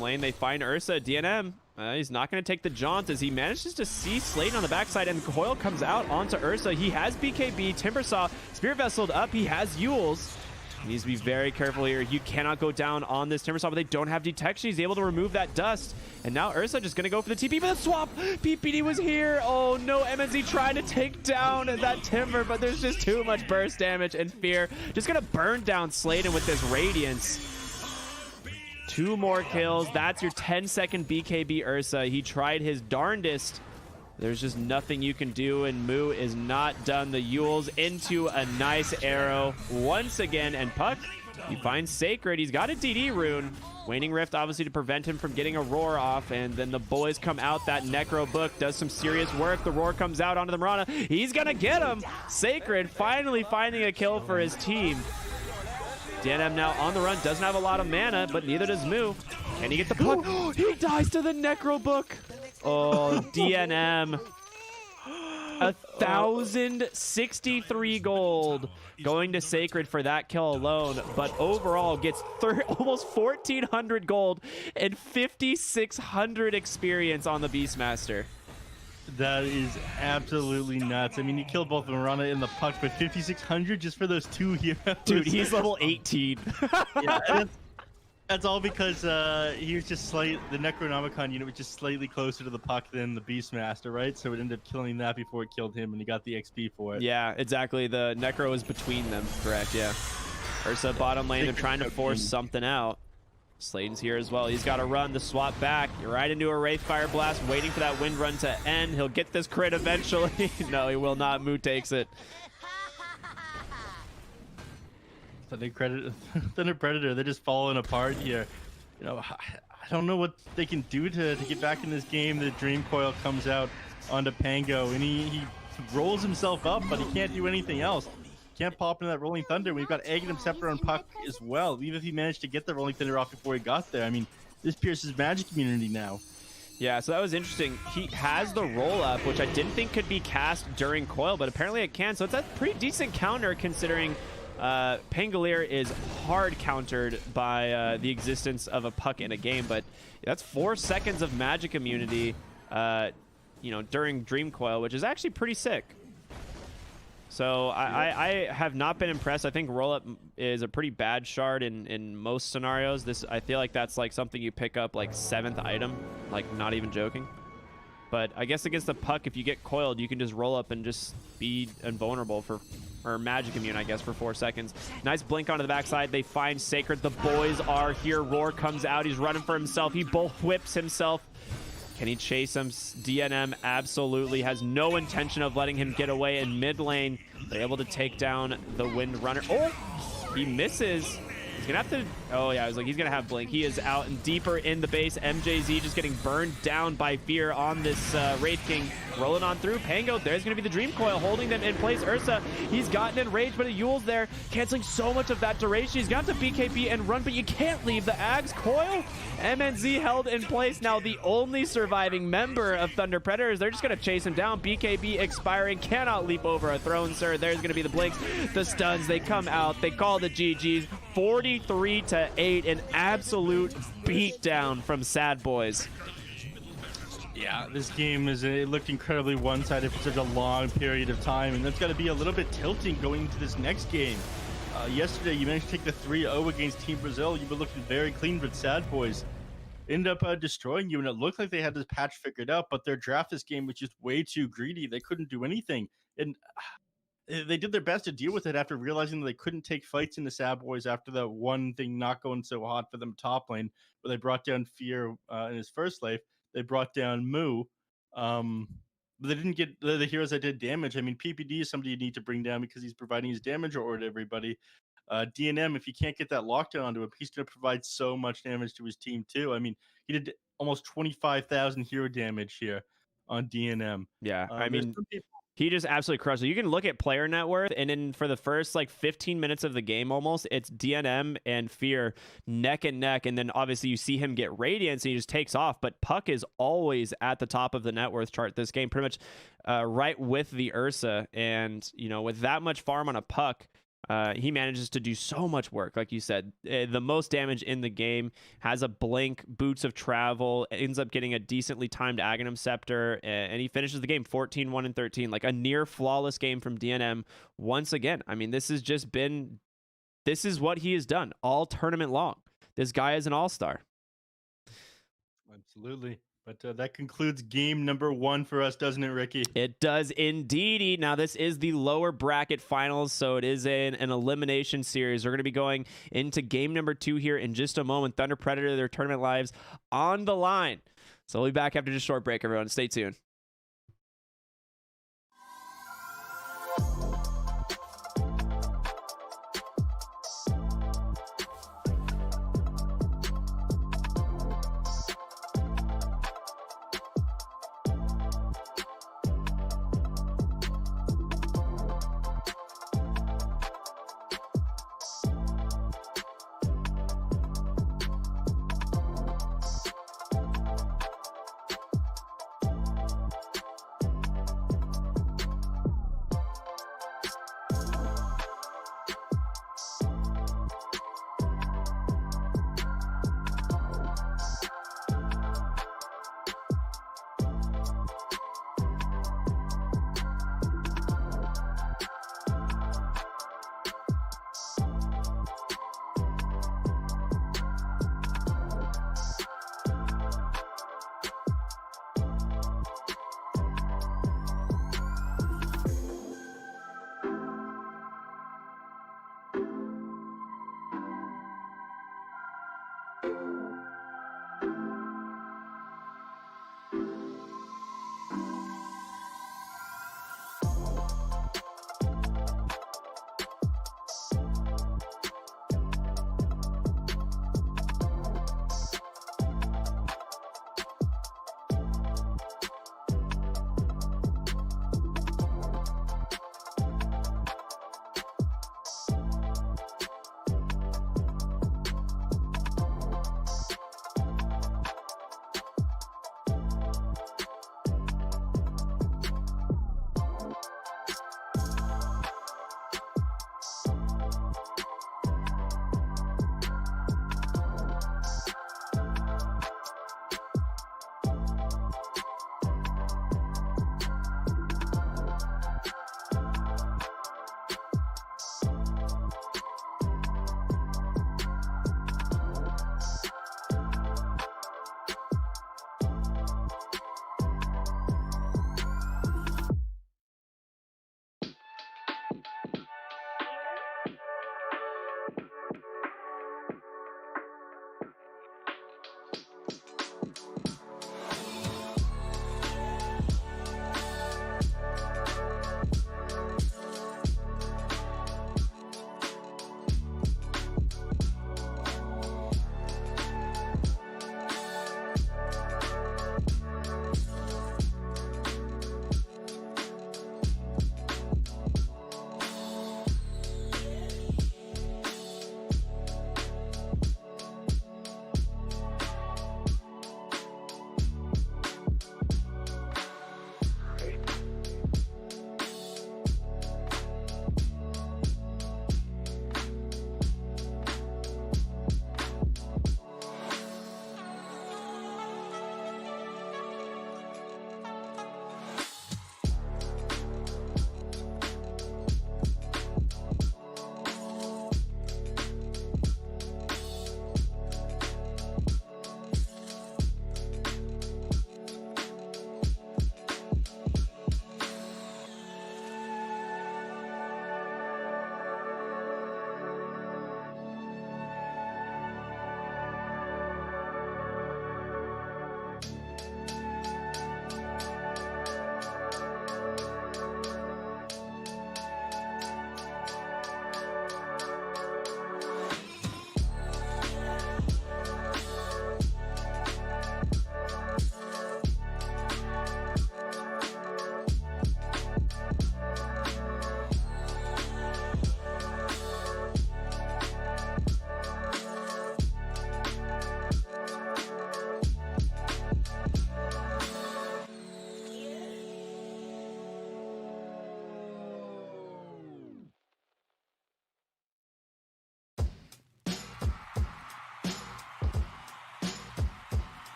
lane, they find Ursa. DNM. He's not going to take the jaunt as he manages to see Sladen on the backside, and Coil comes out onto Ursa. He has BKB, Timbersaw, Spirit Vesseled up. He has Yules. He needs to be very careful here. You cannot go down on this Timbersaw, but they don't have detection. He's able to remove that dust. And now Ursa just going to go for the TP for the swap. PPD was here. Oh no, MNZ trying to take down that Timber, but there's just too much burst damage, and Fear just going to burn down Sladen with this Radiance. 2 more kills. That's your 10-second BKB Ursa. He tried his darndest. There's just nothing you can do, and Moo is not done. The Yules into a nice arrow once again, and Puck, he finds Sacred. He's got a DD rune. Waning Rift, obviously, to prevent him from getting a roar off, and then the boys come out. That Necro Book does some serious work. The roar comes out onto the Marana. He's gonna get him. Sacred finally finding a kill for his team. DNM now on the run, doesn't have a lot of mana, but neither does Moo. Can he get the puck? He dies to the Necro Book. Oh, DNM. 1,063 gold going to Sacred for that kill alone, but overall gets almost 1,400 gold and 5,600 experience on the Beastmaster. That is absolutely nuts. I mean, you killed both Marana and the puck, but 5,600 just for those two heroes. Dude, he's level 18. Yeah, that's all because he was just the Necronomicon unit was just slightly closer to the puck than the Beastmaster, right? So it ended up killing that before it killed him, and he got the XP for it. Yeah, exactly. The Necro was between them, correct, yeah. Ursa bottom lane, they're trying to force something out. Sladen's here as well. He's got to run the swap back. You're right into a Wraith Fire Blast, waiting for that wind run to end. He'll get this crit eventually. No, he will not. Moo takes it. Thunder Predator, they're just falling apart here. You know, I don't know what they can do to get back in this game. The Dream Coil comes out onto Pango, and he rolls himself up, but he can't do anything else. Can't pop into that Rolling Thunder. We've got Aghanim Scepter on puck as well. Even if he managed to get the Rolling Thunder off before he got there, I mean, this pierces magic immunity now. Yeah, so that was interesting. He has the roll up, which I didn't think could be cast during Coil, but apparently it can. So it's a pretty decent counter considering Pangolier is hard countered by the existence of a puck in a game. But that's 4 seconds of magic immunity, during Dream Coil, which is actually pretty sick. So I have not been impressed. I think roll-up is a pretty bad shard in most scenarios. I feel like that's like something you pick up like 7th item, like not even joking. But I guess against the puck, if you get coiled, you can just roll up and just be invulnerable or magic immune, I guess, for 4 seconds. Nice blink onto the backside. They find Sacred. The boys are here. Roar comes out. He's running for himself. He bull whips himself. Can he chase him? DNM absolutely has no intention of letting him get away in mid lane. They're able to take down the Wind Runner. Oh, he misses. He's gonna have to, oh yeah, I was like, he's gonna have blink. He is out and deeper in the base. MJZ just getting burned down by Fear on this Wraith King. Rolling on through. Pango, there's gonna be the Dream Coil holding them in place. Ursa, he's gotten enraged, but Yule's there, canceling so much of that duration. He's got to BKB and run, but you can't leave the Ags Coil. MNZ held in place. Now the only surviving member of Thunder Predators, they're just gonna chase him down. BKB expiring, cannot leap over a throne, sir. There's gonna be the blinks, the stuns, they come out, they call the GGs. 43-8, an absolute beatdown from Sadboys. Yeah, this game it looked incredibly one-sided for such a long period of time, and that's got to be a little bit tilting going into this next game. Yesterday, you managed to take the 3-0 against Team Brazil. You were looking very clean, but Sadboys ended up destroying you, and it looked like they had this patch figured out, but their draft this game was just way too greedy. They couldn't do anything, and they did their best to deal with it after realizing that they couldn't take fights in the Sadboys after that one thing not going so hot for them top lane, where they brought down Fear in his first life. They brought down Moo, but they didn't get the heroes that did damage. I mean, PPD is somebody you need to bring down because he's providing his damage or to everybody. DNM, if you can't get that lockdown onto him, he's going to provide so much damage to his team too. I mean, he did almost 25,000 hero damage here on DNM. Yeah, I mean, he just absolutely crushed it. You can look at player net worth, and then for the first like 15 minutes of the game almost, it's DNM and Fear neck and neck, and then obviously you see him get Radiance and he just takes off, but Puck is always at the top of the net worth chart this game, pretty much right with the Ursa, and with that much farm on a Puck, he manages to do so much work. Like you said, the most damage in the game, has a blink, boots of travel, ends up getting a decently timed Aghanim Scepter, and he finishes the game 14-1-13, like a near flawless game from DNM once again. I mean, this is what he has done all tournament long. This guy is an all-star. Absolutely. But that concludes game number 1 for us, doesn't it, Ricky? It does indeed. Now, this is the lower bracket finals, so it is an elimination series. We're going to be going into game number 2 here in just a moment. Thunder Predator, their tournament lives on the line. So we'll be back after just a short break, everyone. Stay tuned.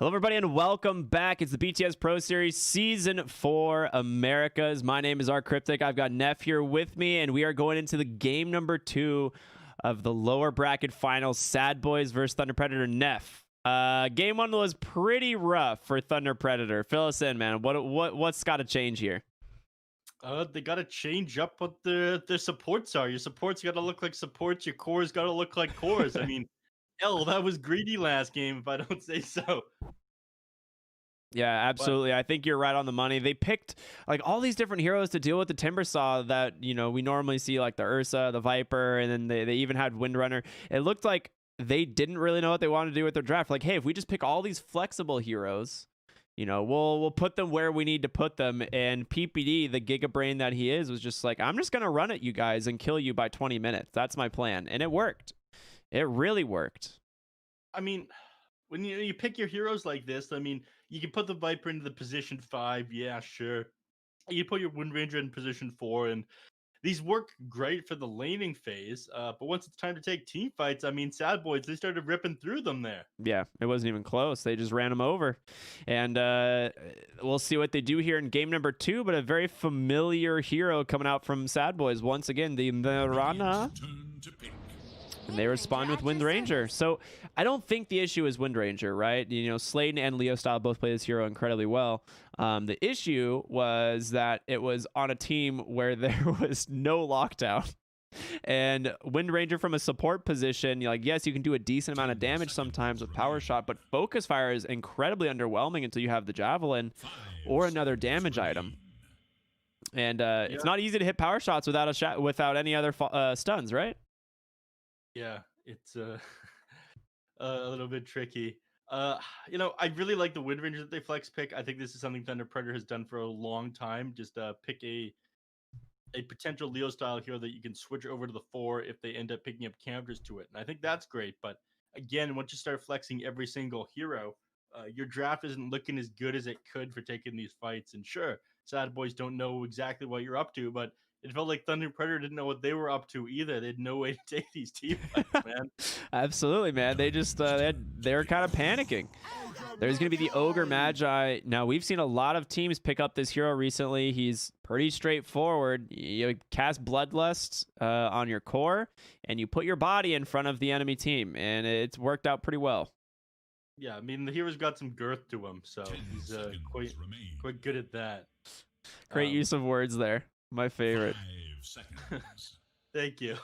Hello, everybody, and welcome back. It's the BTS Pro Series Season 4 Americas. My name is Cryptic. I've got Neff here with me, and we are going into the game number 2 of the lower bracket finals, Sadboys versus Thunder Predator. Neff, game 1 was pretty rough for Thunder Predator. Fill us in, man. What's got to change here? They got to change up what the supports are. Your supports got to look like supports. Your cores got to look like cores. I mean, hell, that was greedy last game, if I don't say so. Yeah, absolutely. I think you're right on the money. They picked like all these different heroes to deal with the Timbersaw that, you know, we normally see, like the Ursa, the Viper, and then they even had Windrunner. It looked like they didn't really know what they wanted to do with their draft. Like, hey, if we just pick all these flexible heroes, you know, we'll put them where we need to put them. And PPD, the Giga Brain that he is, was just like, I'm just going to run at you guys and kill you by 20 minutes. That's my plan. And it worked. It really worked. I mean, when you pick your heroes like this, I mean, you can put the Viper into the position 5. Yeah, sure. You put your Wind Ranger in position 4, and these work great for the laning phase. But once it's time to take team fights, I mean, Sadboys, they started ripping through them there. Yeah, it wasn't even close. They just ran them over. And we'll see what they do here in game number 2, but a very familiar hero coming out from Sadboys. Once again, the Mirana. And they respond with Wind Ranger. So I don't think the issue is Wind Ranger, right? You know, Sladen and Leo Style both play this hero incredibly well. The issue was that it was on a team where there was no lockdown. And Wind Ranger from a support position, you're like, yes, you can do a decent amount of damage sometimes with Power Shot, but Focus Fire is incredibly underwhelming until you have the Javelin or another damage item. And it's not easy to hit Power Shots without any other stuns, right? Yeah, it's a little bit tricky. You know, I really like the Wind Ranger that they flex pick. I think this is something Thunder Predator has done for a long time. Just pick a potential Leo style hero that you can switch over to the 4 if they end up picking up counters to it. And I think that's great. But again, once you start flexing every single hero, your draft isn't looking as good as it could for taking these fights. And sure, Sadboys don't know exactly what you're up to, but it felt like Thunder Predator didn't know what they were up to either. They had no way to take these team fights, man. Absolutely, man. They just they were kind of panicking. There's going to be the Ogre Magi. Now, we've seen a lot of teams pick up this hero recently. He's pretty straightforward. You cast Bloodlust on your core, and you put your body in front of the enemy team, and it's worked out pretty well. Yeah, I mean, the hero's got some girth to him, so he's quite good at that. Great use of words there. My favorite. 5 seconds. Thank you.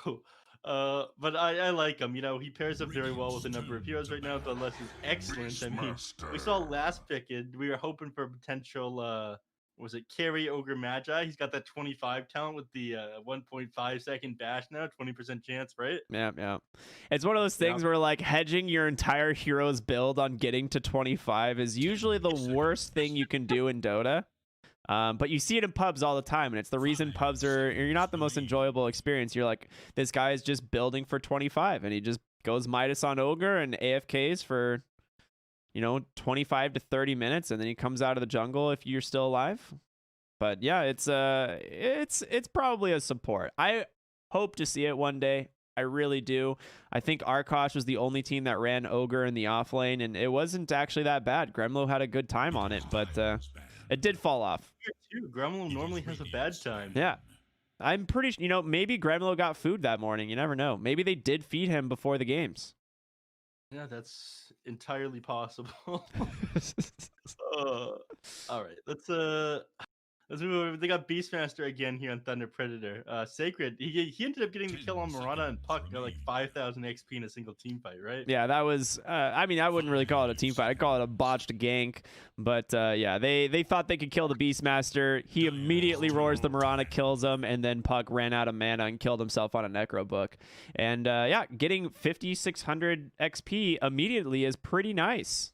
But I like him. You know, he pairs up very well with a number of heroes right now. Bloodlust is excellent. I mean, we saw last pick it. We were hoping for a potential, was it Carry Ogre Magi? He's got that 25 talent with the 1.5 second bash now, 20% chance, right? Yeah. It's one of those things where like hedging your entire hero's build on getting to 25 is usually the worst thing you can do in Dota. But you see it in pubs all the time, and it's the reason pubs you're not the most enjoyable experience. You're like, this guy is just building for 25, and he just goes Midas on Ogre and AFKs for, 25 to 30 minutes, and then he comes out of the jungle if you're still alive. But yeah, it's probably a support. I hope to see it one day. I really do. I think Arkosh was the only team that ran Ogre in the off lane, and it wasn't actually that bad. Gremlo had a good time on it, but it did fall off. Gremlo normally has a bad time. Yeah. I'm pretty, maybe Gremlo got food that morning. You never know. Maybe they did feed him before the games. Yeah, that's entirely possible. All right, let's move over. They got Beastmaster again here on Thunder Predator. Sacred, he ended up getting the kill on Murata and Puck, got like 5,000 XP in a single team fight, right? Yeah, that was. I mean, I wouldn't really call it a team fight. I'd call it a botched gank. But yeah, they thought they could kill the Beastmaster. He immediately roars the Murata, kills him, and then Puck ran out of mana and killed himself on a Necro Book. And yeah, getting 5,600 XP immediately is pretty nice.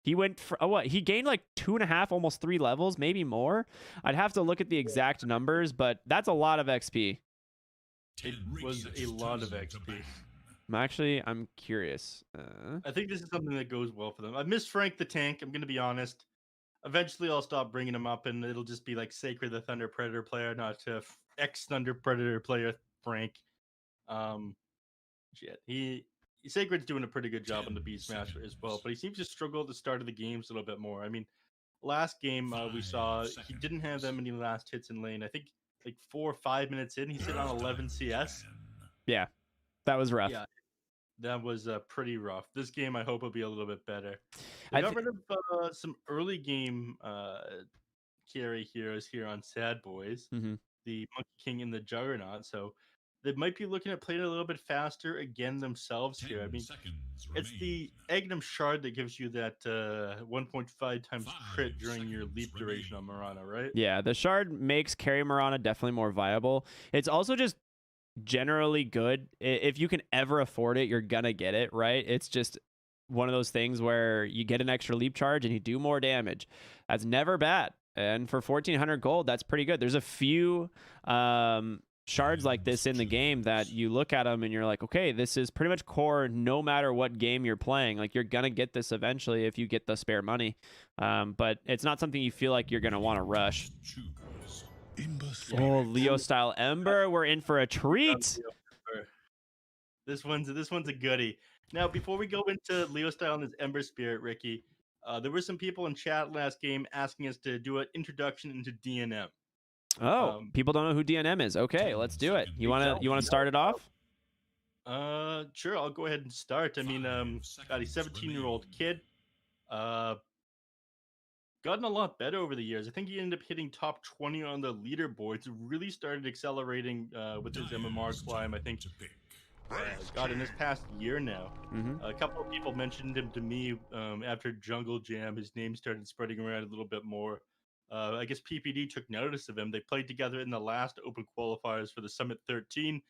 He went for he gained like 2.5, almost 3 levels, maybe more. I'd have to look at the exact numbers, but that's a lot of XP. It was a lot of XP. I'm curious. I think this is something that goes well for them. I miss Frank the Tank. I'm gonna be honest. Eventually, I'll stop bringing him up, and it'll just be like Sacred the Thunder Predator player, not ex Thunder Predator player Frank. Sacred's doing a pretty good job on the Beastmaster as well, but he seems to struggle at the start of the games a little bit more. I mean, last game we saw he didn't have that many last hits in lane. I think like 4 or 5 minutes in, he's hit on 11 CS. Yeah, that was rough. Yeah, that was pretty rough. This game, I hope, will be a little bit better. They got rid of some early game carry heroes here on Sadboys, the Monkey King and the Juggernaut. So they might be looking at playing a little bit faster again themselves here. I mean, it's the Agnum Shard that gives you that 1.5 times crit during your leap duration on Murata, right? Yeah, the Shard makes carry Murata definitely more viable. It's also just generally good. If you can ever afford it, you're gonna get it, right? It's just one of those things where you get an extra leap charge and you do more damage. That's never bad. And for 1,400 gold, that's pretty good. There's a few shards like this in the game that you look at them and you're like, okay, this is pretty much core no matter what game you're playing. Like, you're gonna get this eventually if you get the spare money, but it's not something you feel like you're gonna want to rush. Oh, Leo style Ember, we're in for a treat. This one's a goodie. Now, before we go into Leo style and this Ember Spirit, Ricky, there were some people in chat last game asking us to do an introduction into DNM. Oh, people don't know who DNM is. Okay, let's do it. You want to start it off? Sure. I'll go ahead and start. I mean, got a 17-year-old kid. Gotten a lot better over the years. I think he ended up hitting top 20 on the leaderboards. Really started accelerating with his MMR climb. I think. God, in this past year now, a couple of people mentioned him to me after Jungle Jam. His name started spreading around a little bit more. I guess PPD took notice of him. They played together in the last open qualifiers for the Summit 13.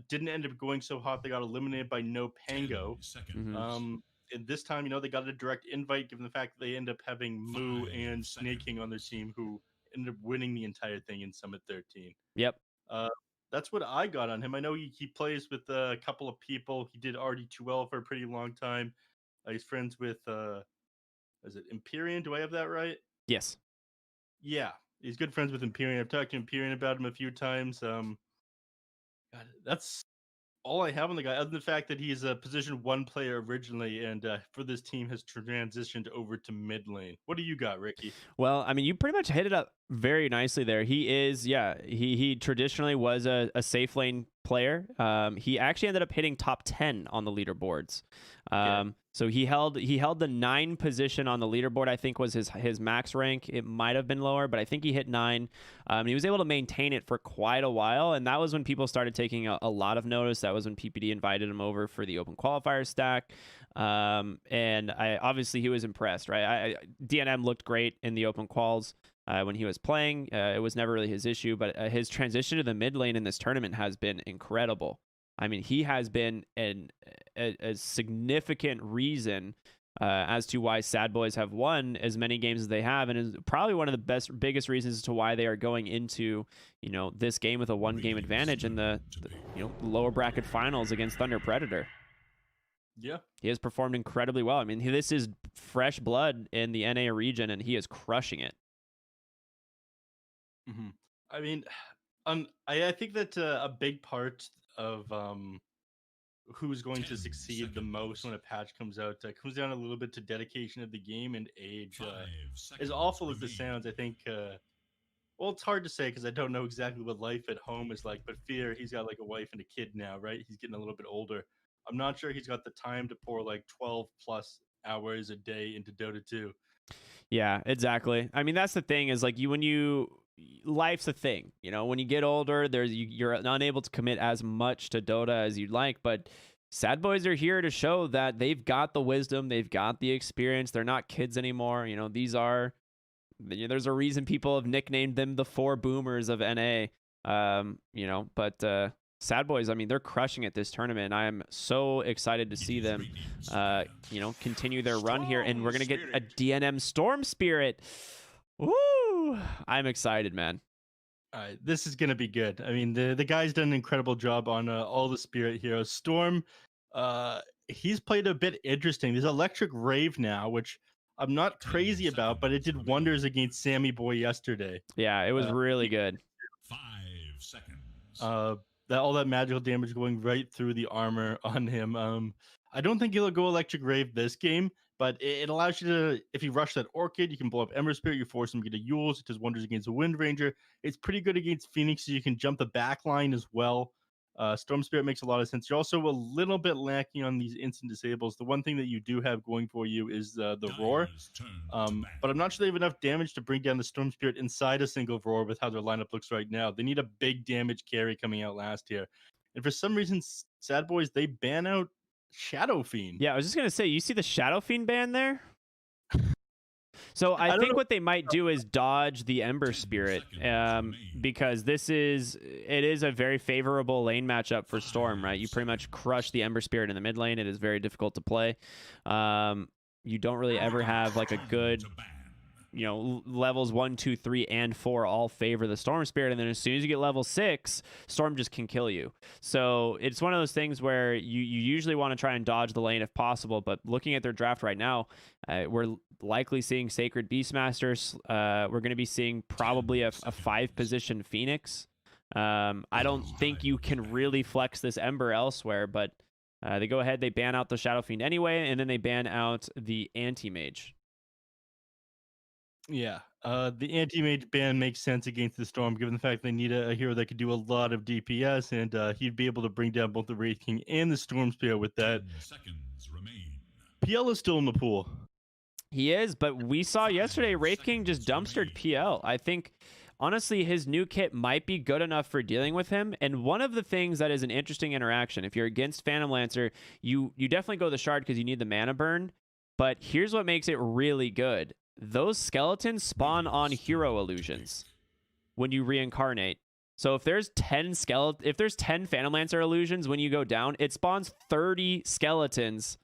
Didn't end up going so hot. They got eliminated by No Pango. And this time, they got a direct invite, given the fact that they end up having Moo and Snake King on their team, who ended up winning the entire thing in Summit 13. Yep. That's what I got on him. I know he plays with a couple of people. He did RD2L for a pretty long time. He's friends with, is it Empyrean? Do I have that right? Yes. Yeah, he's good friends with Empyrean. I've talked to Empyrean about him a few times. God, that's all I have on the guy, other than the fact that he's a position 1 player originally, and for this team has transitioned over to mid lane. What do you got, Ricky? Well, I mean, you pretty much hit it up very nicely there. He is, he traditionally was a safe lane player. He actually ended up hitting top 10 on the leaderboards. So he held the 9 position on the leaderboard. I think was his max rank. It might have been lower, but I think he hit 9. He was able to maintain it for quite a while, and that was when people started taking a lot of notice. That was when PPD invited him over for the open qualifier stack, and obviously he was impressed. Right, DNM looked great in the open quals. When he was playing, it was never really his issue, but his transition to the mid lane in this tournament has been incredible. I mean, he has been a significant reason as to why Sadboys have won as many games as they have, and is probably one of the biggest reasons as to why they are going into this game with a 1-game advantage in the lower bracket finals against Thunder Predator. Yeah, he has performed incredibly well. I mean, this is fresh blood in the NA region, and he is crushing it. I mean, I think that a big part of who's going to succeed the most when a patch comes out comes down a little bit to dedication of the game and age. As awful as this sounds, I think Well, it's hard to say because I don't know exactly what life at home is like. But Fear, he's got like a wife and a kid now, right? He's getting a little bit older. I'm not sure he's got the time to pour like 12 plus hours a day into Dota 2. Yeah, exactly. I mean, that's the thing is like life's a thing. When you get older, you're unable to commit as much to Dota as you'd like, but Sadboys are here to show that they've got the wisdom, they've got the experience. They're not kids anymore. There's a reason people have nicknamed them the 4 boomers of NA. But Sadboys, I mean, they're crushing it this tournament. I am so excited to see them, continue their run here, and we're gonna get a DNM Storm Spirit. Woo! I'm excited, man. All right, this is gonna be good. I mean, the guy's done an incredible job on all the Spirit heroes. Storm, he's played a bit interesting. There's Electric Rave now, which I'm not crazy about, but it did wonders against Sammy Boy yesterday. Yeah, it was really good. 5 seconds. All that magical damage going right through the armor on him. I don't think he'll go Electric Rave this game, but it allows you to, if you rush that Orchid, you can blow up Ember Spirit, you force him to get a Yules, it does wonders against a Wind Ranger. It's pretty good against Phoenix, so you can jump the back line as well. Storm Spirit makes a lot of sense. You're also a little bit lacking on these instant disables. The one thing that you do have going for you is the Roar. But I'm not sure they have enough damage to bring down the Storm Spirit inside a single Roar with how their lineup looks right now. They need a big damage carry coming out last here. And for some reason, Sadboys, they ban out Shadow Fiend. Yeah, I was just going to say, you see the Shadow Fiend ban there? So I think what they might do is dodge the Ember Spirit, because it is a very favorable lane matchup for Storm, right? You pretty much crush the Ember Spirit in the mid lane. It is very difficult to play. You don't really ever have like a good, levels 1, 2, 3, and 4 all favor the Storm Spirit, and then as soon as you get level 6, Storm just can kill you. So it's one of those things where you usually want to try and dodge the lane if possible, but looking at their draft right now, we're likely seeing Sacred Beastmasters. We're going to be seeing probably a 5-position Phoenix. I don't think you can really flex this Ember elsewhere, but they go ahead, they ban out the Shadow Fiend anyway, and then they ban out the Anti-Mage. Yeah, the anti-mage ban makes sense against the Storm, given the fact they need a hero that could do a lot of DPS, and he'd be able to bring down both the Wraith King and the Storm Spear with that. 10 seconds remain. PL is still in the pool. He is, but we saw yesterday Wraith King just dumpstered PL. I think, honestly, his new kit might be good enough for dealing with him, and one of the things that is an interesting interaction, if you're against Phantom Lancer, you definitely go the Shard because you need the mana burn, but here's what makes it really good. Those skeletons spawn on hero illusions when you reincarnate. So if there's 10 Phantom Lancer illusions when you go down, it spawns 30 skeletons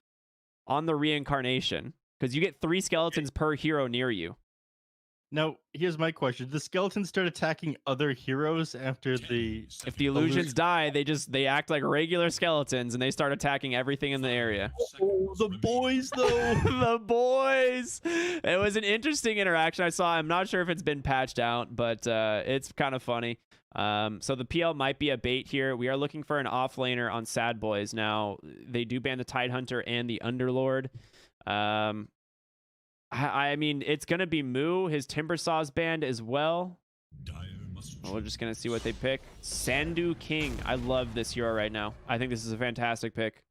on the reincarnation because you get 3 skeletons per hero near you. Now, here's my question. The skeletons start attacking other heroes after If the illusions die, they act like regular skeletons and they start attacking everything in the area. Oh, the boys, though. The boys. It was an interesting interaction I saw. I'm not sure if it's been patched out, but it's kind of funny. So the PL might be a bait here. We are looking for an offlaner on Sadboys. Now, they do ban the Tidehunter and the Underlord. I mean, it's going to be Moo, his Timbersaw's band as well. We're just going to see what they pick. Sandu King. I love this hero right now. I think this is a fantastic pick.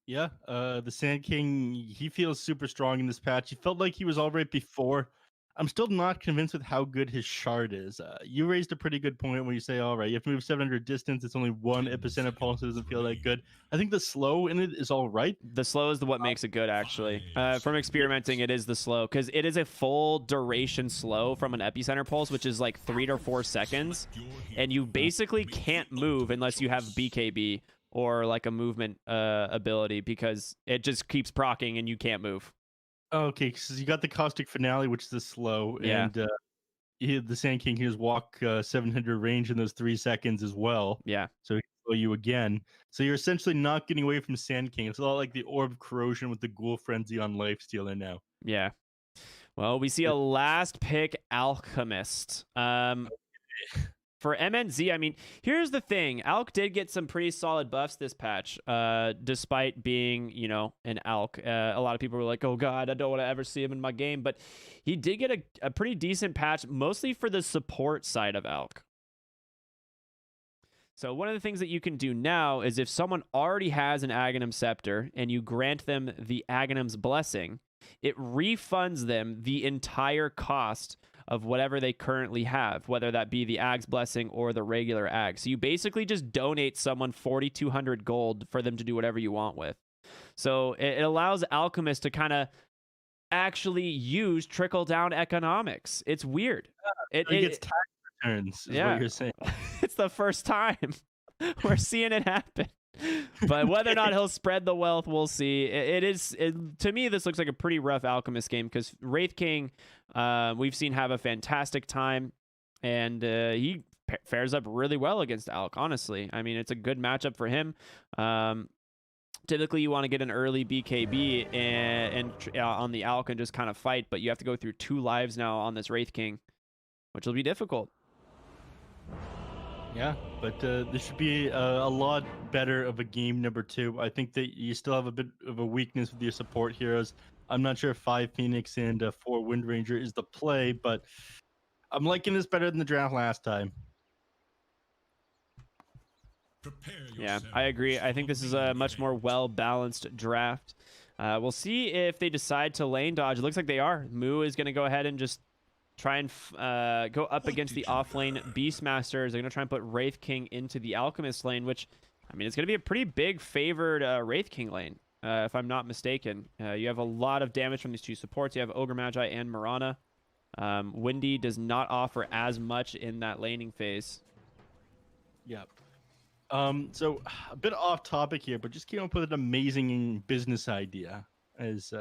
Yeah, the Sand King, he feels super strong in this patch. He felt like he was all right before. I'm still not convinced with how good his shard is. You raised a pretty good point when you say, all right, you have to move 700 distance. It's only 1 epicenter pulse. It doesn't feel that good. I think the slow in it is all right. The slow is what makes it good, actually. From experimenting, it is the slow, because it is a full duration slow from an epicenter pulse, which is like 3 to 4 seconds. And you basically can't move unless you have BKB or like a movement ability, because it just keeps proccing and you can't move. Okay, because you got the Caustic Finale, which is the slow, Yeah. and the Sand King can just walk 700 range in those 3 seconds as well. Yeah. So he can slow you again. So you're essentially not getting away from Sand King. It's a lot like the Orb Corrosion with the Ghoul Frenzy on Lifestealer now. Yeah. Well, we see a last pick Alchemist. For MNZ, I mean, here's the thing. Alk did get some pretty solid buffs this patch, despite being, you know, an Alk. A lot of people were like, oh, God, I don't want to ever see him in my game. But he did get a pretty decent patch, mostly for the support side of Alk. So one of the things that you can do now is if someone already has an Aghanim Scepter and you grant them the Aghanim's Blessing, it refunds them the entire cost of whatever they currently have, whether that be the Ag's Blessing or the regular Ag. So you basically just donate someone 4,200 gold for them to do whatever you want with. So it allows alchemists to kind of actually use trickle-down economics. It's weird. It gets tax returns, is what you're saying. It's the first time we're seeing it happen. But whether or not he'll spread the wealth, we'll see. To me, this looks like a pretty rough Alchemist game because Wraith King, we've seen have a fantastic time, and he fares up really well against Alk, honestly. I mean, it's a good matchup for him. Typically, you want to get an early BKB and on the Alk and just kind of fight, but you have to go through 2 lives now on this Wraith King, which will be difficult. Yeah, but this should be a lot better of a game number 2. I think that you still have a bit of a weakness with your support heroes. I'm not sure if 5 Phoenix and 4 Wind Ranger is the play, but I'm liking this better than the draft last time. Yeah, I agree. I think this is a much more well-balanced draft. We'll see if they decide to lane dodge. It looks like they are. Moo is going to go ahead and just try and go up against the off-lane Beastmasters. They're going to try and put Wraith King into the Alchemist lane, which, I mean, it's going to be a pretty big favored Wraith King lane, if I'm not mistaken. You have a lot of damage from these 2 supports. You have Ogre Magi and Mirana. Windy does not offer as much in that laning phase. Yep. So a bit off topic here, but just came up with an amazing business idea as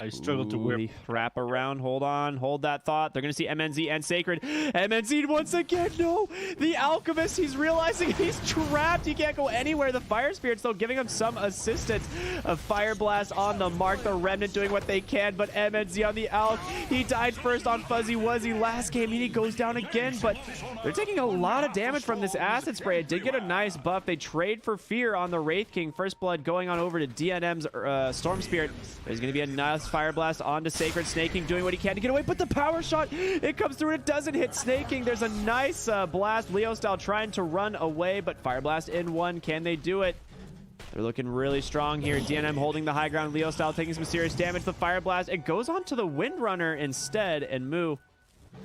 I struggled to wear. Wrap around. Hold on. Hold that thought. They're going to see MNZ and Sacred. MNZ once again. No. The Alchemist. He's realizing he's trapped. He can't go anywhere. The Fire Spirits, though, giving him some assistance. A Fire Blast on the mark. The Remnant doing what they can, but MNZ on the Alk. He died first on Fuzzy Wuzzy last game. He goes down again, but they're taking a lot of damage from this Acid Spray. It did get a nice buff. They trade for Fear on the Wraith King. First Blood going on over to DNM's Storm Spirit. There's going to be a nice Fire Blast onto Sacred. Snaking doing what he can to get away, but the power shot, it comes through and it doesn't hit Snaking. There's a nice blast. Leo style trying to run away, but Fire Blast in 1. Can they do it? They're looking really strong here. DNM holding the high ground. Leo style taking some serious damage. The Fire Blast, it goes on to the Windrunner instead, and Moo.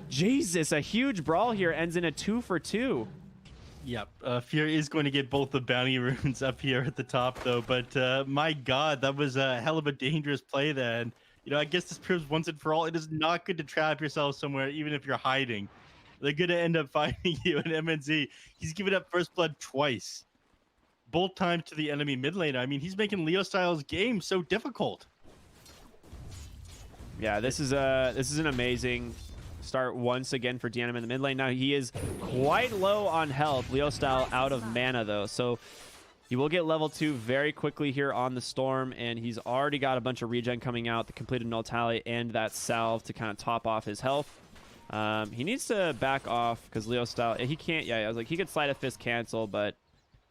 Jesus, a huge brawl here ends in a 2 for 2. Yep, Fear is going to get both the bounty runes up here at the top, though. But my God, that was a hell of a dangerous play then. You know, I guess this proves once and for all, it is not good to trap yourself somewhere, even if you're hiding. They're going to end up finding you in MNZ. He's given up First Blood twice. Both times to the enemy mid lane. I mean, he's making Leo Styles' game so difficult. Yeah, this is an amazing start once again for DNM in the mid lane. Now, he is quite low on health. Leo Style out of mana, though. So he will get level 2 very quickly here on the Storm, and he's already got a bunch of regen coming out, the completed Null Tally, and that salve to kind of top off his health. He needs to back off because Leo Style, he can't, yeah, I was like, he could Sleight of Fist cancel, but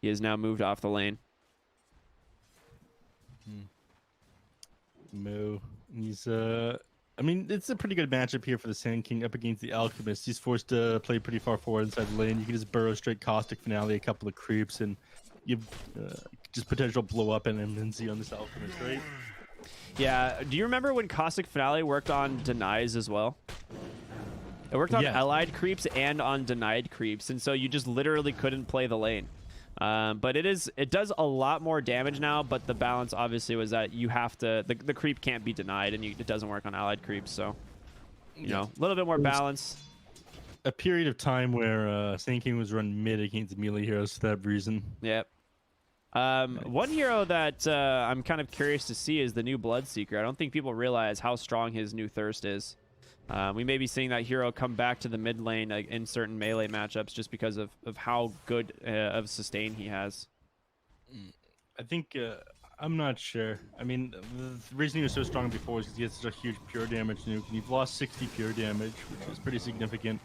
he has now moved off the lane. Moo. He's, I mean, it's a pretty good matchup here for the Sand King up against the Alchemist. He's forced to play pretty far forward inside the lane. You can just burrow straight Caustic Finale, a couple of creeps, and you just potential blow up and MNZ on this Alchemist, right? Yeah. Do you remember when Caustic Finale worked on denies as well? It worked on allied creeps and on denied creeps, and so you just literally couldn't play the lane. But it does a lot more damage now, but the balance obviously was that you have to, the creep can't be denied, and it doesn't work on allied creeps, so, you know, a little bit more balance. A period of time where Sand King was run mid against melee heroes for that reason. Yep. One hero that I'm kind of curious to see is the new Bloodseeker. I don't think people realize how strong his new Thirst is. We may be seeing that hero come back to the mid lane in certain melee matchups just because of how good of sustain he has. I think, I'm not sure. I mean, the reason he was so strong before is because he has such a huge pure damage nuke, and you've lost 60 pure damage, which is pretty significant.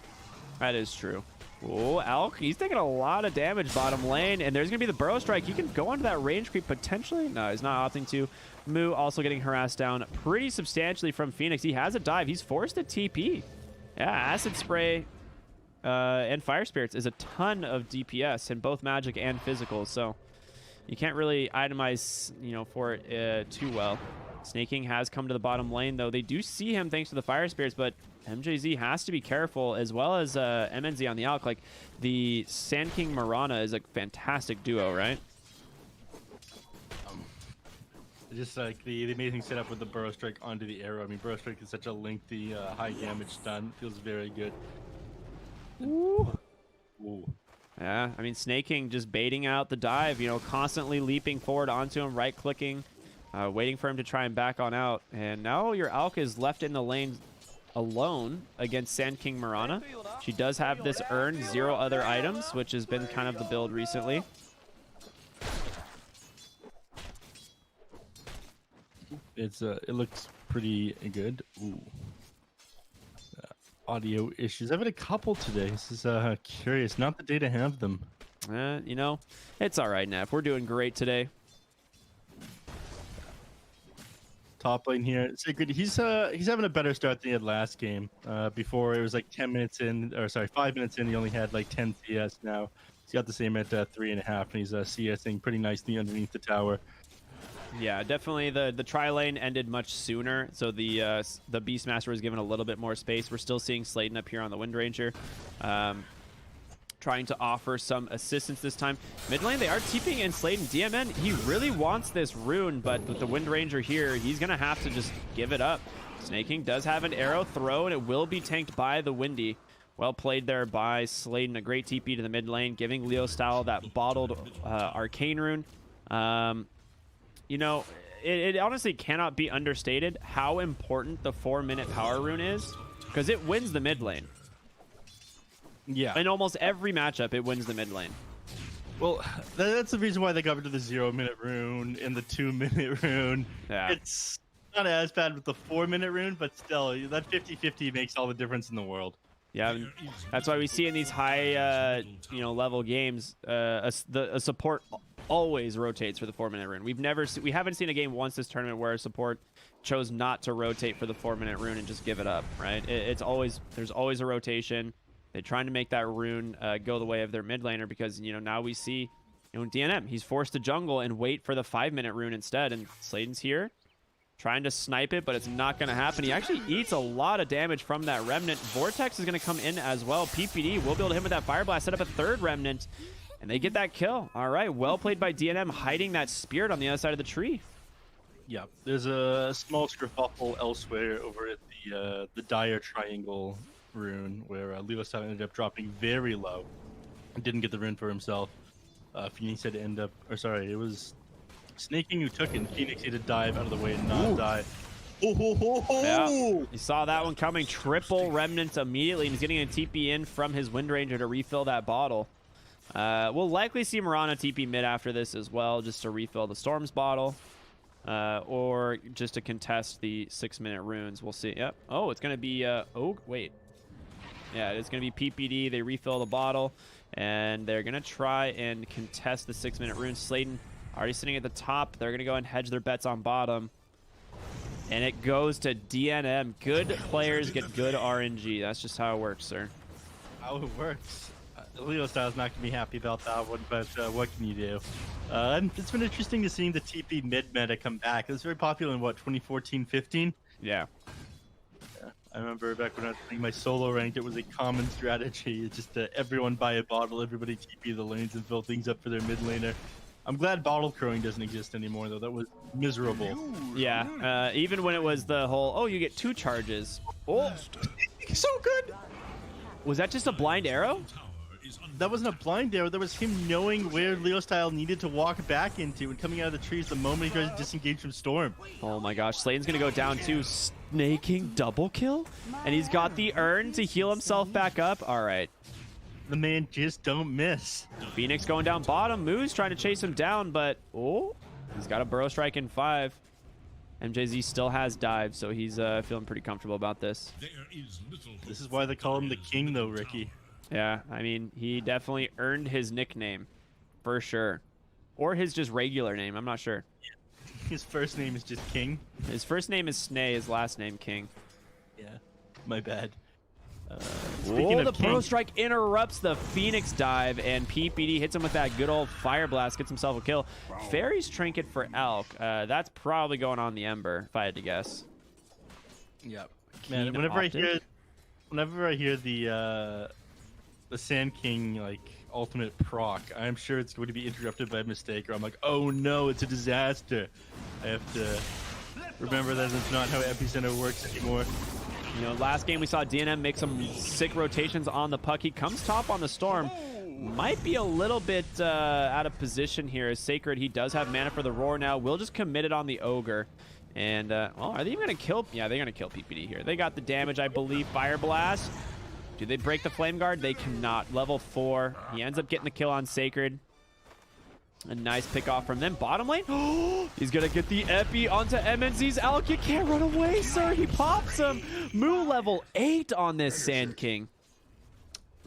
That is true. Oh, Alk, he's taking a lot of damage bottom lane, and there's going to be the burrow strike. He can go onto that range creep potentially. No, he's not opting to. Moo also getting harassed down pretty substantially from Phoenix. He has a dive. He's forced a TP. Yeah, Acid Spray and Fire Spirits is a ton of DPS in both magic and physical, so you can't really itemize, for it too well. Snaking has come to the bottom lane, though. They do see him thanks to the Fire Spirits, but MJZ has to be careful, as well as MNZ on the Alk. Like, the Sand King Mirana is a fantastic duo, right? Just like the amazing setup with the burrow strike onto the arrow. I mean, burrow strike is such a lengthy, high damage stun. Feels very good. Ooh. Ooh. Yeah, I mean, Snaking just baiting out the dive, constantly leaping forward onto him, right-clicking, waiting for him to try and back on out. And now your Alk is left in the lane alone against Sand King Mirana. She does have this urn, 0 other items, which has been kind of the build recently. It looks pretty good. Ooh. Audio issues. I've had a couple today. This is curious. Not the day to have them. It's all right, Neff. We're doing great today. Top lane here. Sacred. He's having a better start than he had last game. Before it was like 10 minutes in, or sorry, 5 minutes in. He only had like 10 CS. Now he's got the same at 3.5, and he's CSing pretty nicely underneath the tower. Yeah, definitely the tri-lane ended much sooner, so the Beastmaster was given a little bit more space. We're still seeing Slayton up here on the Wind Ranger, trying to offer some assistance this time. Mid lane, they are TPing in Slayton. DMN, he really wants this rune, but with the Wind Ranger here, he's going to have to just give it up. Snaking does have an arrow throw, and it will be tanked by the Windy. Well played there by Slayton. A great TP to the mid lane, giving Leo Style that bottled Arcane rune. It honestly cannot be understated how important the 4-minute power rune is, because it wins the mid lane. Yeah. In almost every matchup, it wins the mid lane. Well, that's the reason why they got rid of the 0-minute rune and the 2-minute rune. Yeah. It's not as bad with the 4-minute rune, but still, that 50-50 makes all the difference in the world. Yeah, that's why we see in these high, level games, a support always rotates for the 4-minute rune. We haven't seen a game once this tournament where a support chose not to rotate for the 4-minute rune and just give it up. Right? There's always a rotation. They're trying to make that rune go the way of their mid laner because now we see DNM. He's forced to jungle and wait for the 5-minute rune instead, and Slayton's here. Trying to snipe it, but it's not going to happen. He actually eats a lot of damage from that Remnant. Vortex is going to come in as well. PPD will be able to hit him with that Fire Blast, set up a 3rd Remnant, and they get that kill. All right, well played by DNM, hiding that Spirit on the other side of the tree. Yeah, there's a small kerfuffle elsewhere over at the Dire Triangle rune, where Lilo Style ended up dropping very low and didn't get the rune for himself. Phoenix had to end up, it was Snaking who took it, and Phoenix had to dive out of the way and not die. Yeah, you saw that one coming. Triple Remnants immediately, and he's getting a TP in from his Wind Ranger to refill that bottle. We'll likely see Mirana TP mid after this as well, just to refill the Storm's bottle, or just to contest the 6-minute runes. We'll see. Yep. Oh, it's going to be... oh, wait. Yeah, it's going to be PPD. They refill the bottle, and they're going to try and contest the 6-minute runes. Slayton already sitting at the top. They're going to go and hedge their bets on bottom. And it goes to DNM. Good players get good RNG. That's just how it works, sir. How it works. Leo Style's not going to be happy about that one, but what can you do? It's been interesting to see the TP mid-meta come back. It was very popular in, 2014-15? Yeah. I remember back when I was playing my solo ranked, it was a common strategy. It's just everyone buy a bottle, everybody TP the lanes and fill things up for their mid laner. I'm glad bottle crowing doesn't exist anymore, though. That was miserable. Yeah, even when it was the whole, you get 2 charges. Oh, so good! Was that just a blind arrow? That wasn't a blind arrow. That was him knowing where Leo Style needed to walk back into and coming out of the trees the moment he tries to disengage from Storm. Oh my gosh, Slayton's gonna go down too. Snaking double kill? And he's got the urn to heal himself back up. All right. The man just don't miss. Phoenix going down bottom. Moo's trying to chase him down, but he's got a burrow strike in 5. MJZ still has dive, so he's feeling pretty comfortable about this. This is why they call him the king, though, Ricky. Yeah, I mean, he definitely earned his nickname, for sure. Or his just regular name, I'm not sure. His first name is just King. His first name is Snay, his last name King. Yeah, my bad. Oh, the Pro Strike interrupts the Phoenix dive, and PPD hits him with that good old Fire Blast, gets himself a kill. Fairy's Trinket for Elk. That's probably going on the Ember, if I had to guess. Yeah, man. Whenever I hear the Sand King like ultimate proc, I'm sure it's going to be interrupted by a mistake, or I'm like, oh no, it's a disaster. I have to remember that it's not how Epicenter works anymore. You know, last game we saw DNM make some sick rotations on the puck. He comes top on the Storm. Might be a little bit out of position here. As Sacred, he does have mana for the Roar now. Will just commit it on the Ogre. And, well, are they even going to kill? Yeah, they're going to kill PPD here. They got the damage, I believe. Fire Blast. Do they break the Flame Guard? They cannot. Level 4. He ends up getting the kill on Sacred. A nice pick off from them. Bottom lane. He's going to get the Epi onto MNZ's Alk. You can't run away, sir. He pops him. Moo level 8 on this Sand King.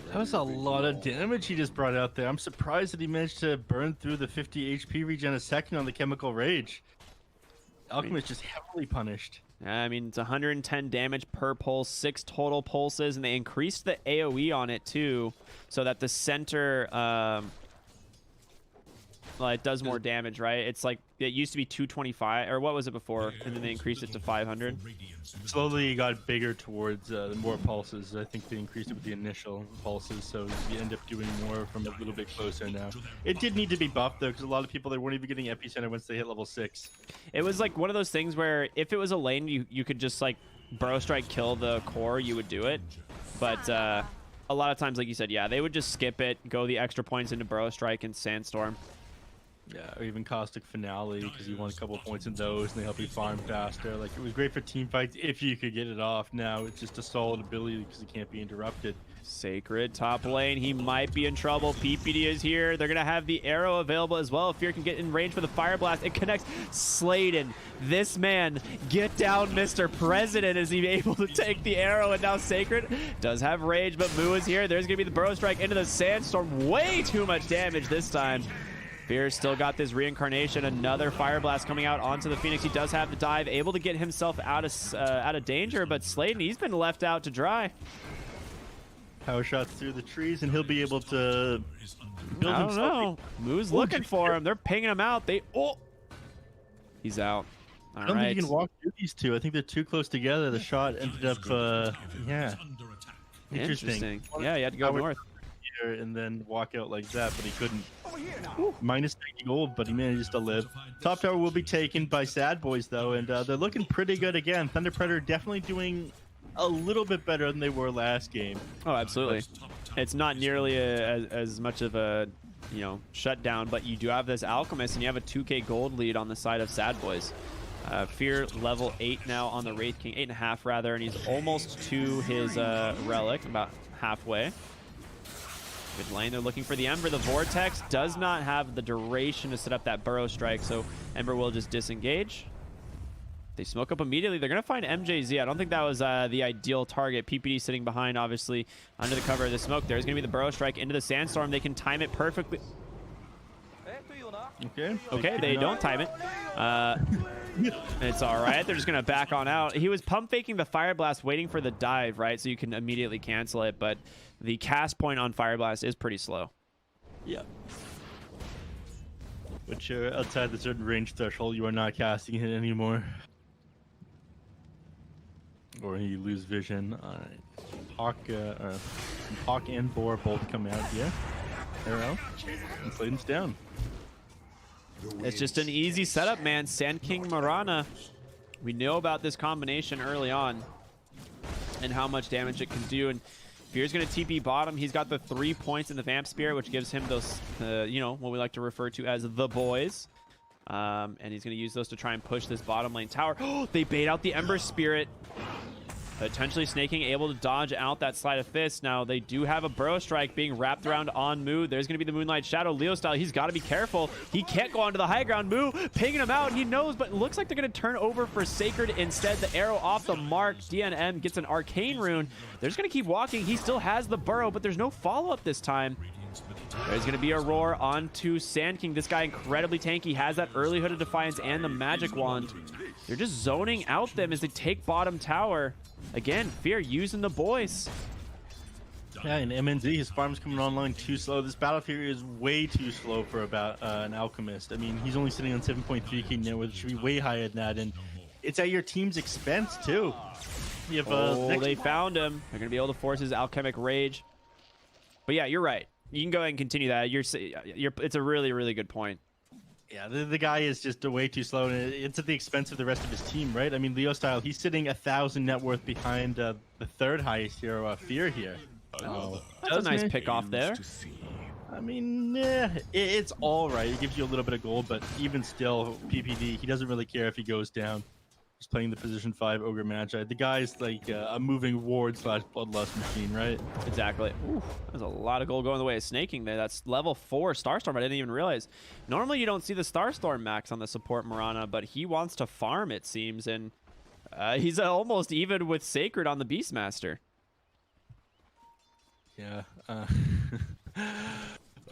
That was a lot of damage he just brought out there. I'm surprised that he managed to burn through the 50 HP regen a second on the Chemical Rage. Alchemist just heavily punished. I mean, it's 110 damage per pulse, 6 total pulses, and they increased the AoE on it too, so that the center, well, it does more damage, right? It's like, it used to be 225, or what was it before? And then they increased it to 500. Slowly it got bigger towards the more pulses. I think they increased it with the initial pulses, so you end up doing more from a little bit closer now. It did need to be buffed, though, because a lot of people, they weren't even getting Epicenter once they hit level 6. It was like one of those things where if it was a lane, you could just, like, Burrow Strike kill the core, you would do it. But a lot of times, like you said, yeah, they would just skip it, go the extra points into Burrow Strike and Sandstorm. Yeah, or even Caustic Finale, because you won a couple points in those, and they help you farm faster. Like, it was great for team fights if you could get it off. Now it's just a solid ability because it can't be interrupted. Sacred top lane, he might be in trouble. PPD is here. They're gonna have the arrow available as well. Fear can get in range for the Fire Blast. It connects. Sladen, this man, get down, Mr. President. Is he able to take the arrow? And now Sacred does have rage, but Moo is here. There's gonna be the Burrow Strike into the Sandstorm. Way too much damage this time. Fear still got this reincarnation. Another Fire Blast coming out onto the Phoenix. He does have the dive, able to get himself out of danger, but Sladen, he's been left out to dry. Power shots through the trees, and he'll be able to build I don't himself. know. Moo's looking for him. They're pinging him out. He's out. All I don't right. think you can walk through these two. I think they're too close together. The shot ended up, yeah. Interesting. Yeah, you had to go north. Here and then walk out like that, but he couldn't. Minus 90 gold, but he managed to live. Top tower will be taken by Sadboys, though, and they're looking pretty good again. Thunder Predator definitely doing a little bit better than they were last game. Oh, absolutely. It's not nearly as much of a, you know, shutdown, but you do have this Alchemist, and you have a 2k gold lead on the side of Sadboys. Fear level 8 now on the Wraith King, 8.5 rather, and he's almost to his relic, about halfway. Good lane. They're looking for the Ember. The Vortex does not have the duration to set up that Burrow Strike, so Ember will just disengage. They smoke up immediately. They're going to find MJZ. I don't think that was the ideal target. PPD sitting behind, obviously, under the cover of the smoke. There's going to be the Burrow Strike into the Sandstorm. They can time it perfectly. Okay, they don't time it. It's all right. They're just going to back on out. He was pump faking the Fire Blast, waiting for the dive, right? So you can immediately cancel it, but the cast point on Fire Blast is pretty slow. Yeah. Which outside the certain range threshold, you are not casting it anymore. Or you lose vision. Hawk and Boar both come out here. Arrow. And Sladen's down. It's just an easy setup, man. Sand King Marana. We know about this combination early on and how much damage it can do. And Fear's going to TP bottom. He's got the 3 points in the Vamp Spirit, which gives him those, you know, what we like to refer to as the boys. And he's going to use those to try and push this bottom lane tower. Oh, they bait out the Ember Spirit. Potentially Snaking able to dodge out that Sleight of Fist. Now, they do have a Burrow Strike being wrapped around on Moo. There's going to be the Moonlight Shadow. Leo style, he's got to be careful. He can't go onto the high ground. Moo pinging him out. He knows, but it looks like they're going to turn over for Sacred instead. The arrow off the mark. DNM gets an Arcane Rune. They're just going to keep walking. He still has the Burrow, but there's no follow-up this time. There's going to be a roar onto Sand King. This guy incredibly tanky. Has that early Hood of Defiance and the Magic Wand. They're just zoning out them as they take bottom tower. Again, Fear using the boys. Yeah, and MNZ, his farm's coming online too slow. This battlefield is way too slow for about an Alchemist. I mean, he's only sitting on 7.3k net worth. It should be way higher than that, and it's at your team's expense too. You have, they found him. They're going to be able to force his Alchemic Rage. But yeah, you're right. You can go ahead and continue that. It's a really, really good point. Yeah, the guy is just way too slow, and it's at the expense of the rest of his team, right? I mean, Leo style, he's sitting 1,000 net worth behind the third highest hero, Fear here. That's a nice pick off there. I mean, yeah, it's all right. It gives you a little bit of gold, but even still, PPD, he doesn't really care if he goes down. He's playing the position 5 Ogre Magi. The guy's like a moving ward / bloodlust machine, right? Exactly. Ooh, there's a lot of gold going the way of Snaking there. That's level 4 Starstorm. I didn't even realize. Normally, you don't see the Starstorm max on the support Mirana, but he wants to farm, it seems, and he's almost even with Sacred on the Beastmaster. Yeah.